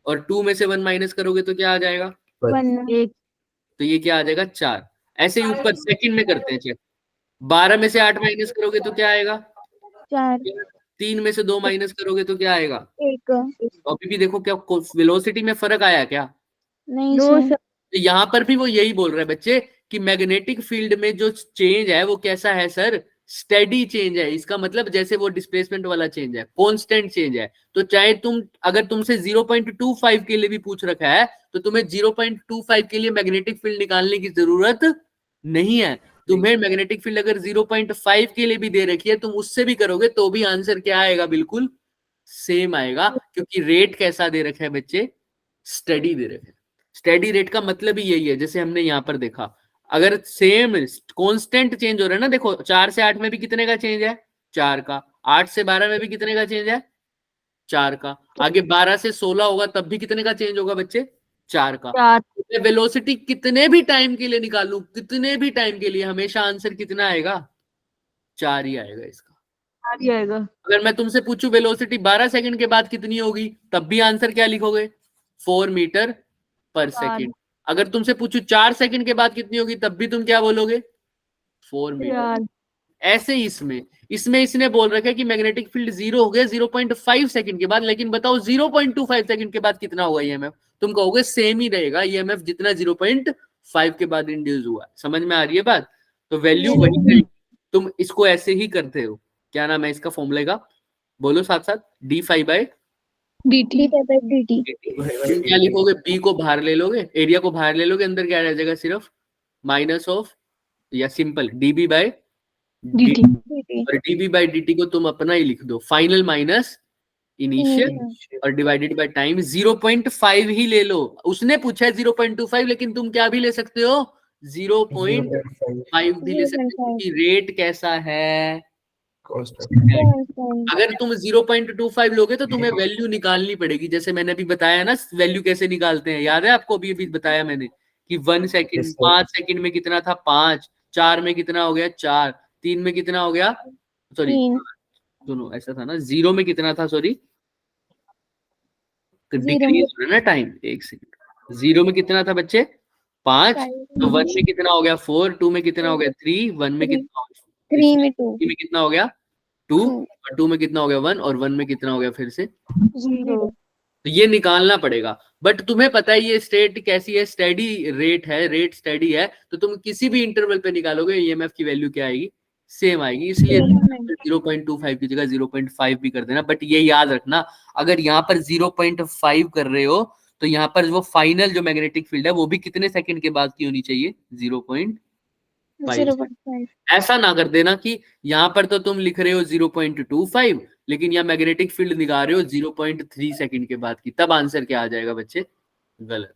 और 2 में से 1 माइनस करोगे तो क्या आ जाएगा? 1। तो ये क्या आ जाएगा? 4। ऐसे ही ऊपर सेकंड में करते हैं चेक। 12 में से 8 माइनस करोगे तो क्या आएगा? 3 में से 2 माइनस करोगे तो क्या आएगा? 1। तो अभी भी देखो क्या वेलोसिटी में फर्क आया क्या? नहीं सर। तो यहाँ पर भी वो यही बोल रहा है बच्चे कि मैग्नेटिक फील्ड में जो चेंज है वो कैसा है सर? स्टेडी चेंज है। इसका मतलब जैसे वो डिस्प्लेसमेंट वाला चेंज है, कांस्टेंट चेंज है। तो चाहे अगर तुमसे 0.25 के लिए भी पूछ रखा है तो तुम्हें 0.25 के लिए मैग्नेटिक फील्ड निकालने की जरूरत नहीं है। तुम्हें मैग्नेटिक फील्ड अगर 0.5 के लिए भी दे रखी है, तुम उससे भी करोगे तो भी आंसर क्या आएगा? बिल्कुल सेम आएगा, क्योंकि रेट कैसा दे रखा है बच्चे? स्टडी दे रखा है। स्टडी रेट का मतलब ही यही है, जैसे हमने यहाँ पर देखा, अगर सेम कांस्टेंट चेंज हो रहा है ना, देखो 4 से 8 में भी कितने का चेंज है? 4 का। 8 से 12 में भी कितने का चेंज है? 4 का। आगे 12 से 16 होगा तब भी कितने का चेंज होगा बच्चे? 4 का। वेलोसिटी कितने भी टाइम के लिए निकालूं, कितने भी टाइम के लिए, हमेशा आंसर कितना आएगा? 4 ही आएगा इसका। अगर मैं तुमसे पूछूं वेलोसिटी 12 सेकंड के बाद कितनी होगी, तब भी आंसर क्या लिखोगे? 4 मीटर पर सेकंड। अगर तुमसे पूछूं 4 सेकंड के बाद कितनी होगी, तब भी तुम क्या बोलोगे? 4 मीटर। ऐसे ही इसमें इसने बोल रखा है कि मैग्नेटिक फील्ड 0 हो गया 0.5 सेकंड के बाद, लेकिन बताओ 0.25 सेकंड के बाद कितना होगा ईएमएफ? तुम कहोगे सेम ही रहेगा ईएमएफ जितना 0.5 के बाद इंड्यूस हुआ। समझ में आ रही है बात? तो वैल्यू वही रहेगी। तुम इसको ऐसे ही करते हो। क्या नाम है इसका फॉर्मूले का? बोलो साथ साथ। d5/dt। क्या लिखोगे? b को बाहर ले लोगे, एरिया को बाहर ले लोगे, अंदर क्या रह जाएगा? सिर्फ माइनस ऑफ या सिंपल dB/dt। और dB/dt को तुम अपना ही लिख दो, फाइनल माइनस इनिशियल और डिवाइडेड बाय टाइम। 0.5 ही ले लो। उसने पूछा है 0.25, लेकिन तुम क्या भी ले सकते हो? 0.5 भी ले सकते हो, क्योंकि रेट कैसा है? अगर तुम 0.25 लोगे तो तुम्हें वैल्यू निकालनी पड़ेगी, जैसे मैंने अभी बताया ना वैल्यू कैसे निकालते हैं, याद है आपको? अभी बताया मैंने कि 1 सेकंड, Yes, sir. 5 सेकंड में कितना था 5, 4 में कितना हो गया 4, 3 में कितना हो गया, सॉरी तीन। सुनो ऐसा था ना, 0 में कितना था, सॉरी Zero डिक्रीज हो रहा है ना टाइम, 1 सेकंड, 0 में कितना था बच्चे 5, तो 1 में कितना हो गया 4, 2 में कितना हो गया 3, 1 में Three. कितना हो गया 3 में 2 3 में कितना हो गया 2, Two. और 2 में कितना हो गया 1, और 1 में कितना हो गया फिर से, 0 तो ये निकालना पड़ेगा। बट तुम्हें पता है ये स्टेट कैसी है, स्टेडी रेट है, रेट स्टेडी है, तो तुम किसी भी इंटरवल पे निकालोगे ईएमएफ की वैल्यू क्या आएगी, सेम आएगी, इसलिए 0.25 की जगह 0.5 भी कर देना। बट ये याद रखना, अगर यहाँ पर 0.5 कर रहे हो तो यहाँ पर वो फाइनल जो मैग्नेटिक फील्ड है वो भी कितने सेकंड के बाद की होनी चाहिए, 0.5। 0.5 ऐसा ना कर देना कि यहाँ पर तो तुम लिख रहे हो 0.25 लेकिन यहाँ मैग्नेटिक फील्ड निकाल रहे हो 0.3 सेकंड के बाद की, तब आंसर क्या आ जाएगा बच्चे, गलत।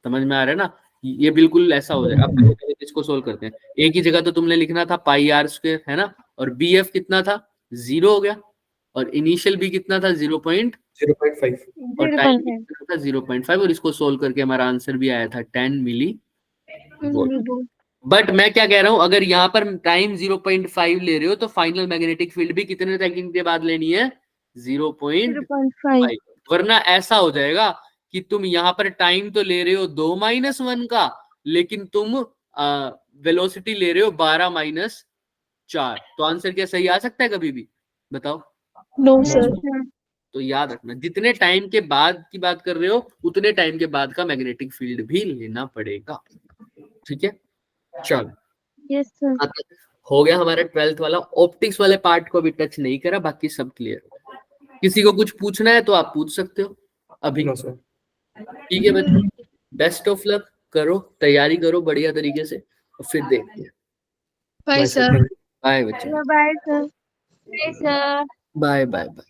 समझ में आ रहा है ना, ये बिल्कुल ऐसा हो जाएगा। अब इसको सोल्व करते हैं। एक ही जगह तो तुमने लिखना था पाई आर स्क्वायर, है ना, और बी एफ कितना था 0 हो गया, और इनिशियल भी कितना था 0.5 और टाइम कितना था 0.5, और इसको सोल्व करके हमारा आंसर भी आया था 10 मिली वोल्ट। बट मैं क्या कह रहा हूं, अगर यहाँ पर टाइम 0.5 ले रहे हो तो फाइनल मैग्नेटिक फील्ड भी कितने सेकंड के बाद लेनी है, 0.5, वरना ऐसा हो जाएगा कि तुम यहाँ पर टाइम तो ले रहे हो 2-1 का, लेकिन तुम वेलोसिटी ले रहे हो 12-4, तो आंसर क्या सही आ सकता है कभी भी, बताओ? नो सर तो याद रखना, जितने टाइम के बाद की बात कर रहे हो उतने टाइम के बाद का मैग्नेटिक फील्ड भी लेना पड़ेगा, ठीक है? चलो, यस सर हो गया हमारा 12th वाला। ऑप्टिक्स वाले पार्ट को भी टच नहीं करा, बाकी सब क्लियर। किसी को कुछ पूछना है तो आप पूछ सकते हो अभी, नो सर। ठीक है बच्चों? बेस्ट ऑफ लक, करो तैयारी करो बढ़िया तरीके से, और फिर देखते हैं। Bye sir. बाय बच्चों, bye sir sir bye bye bye.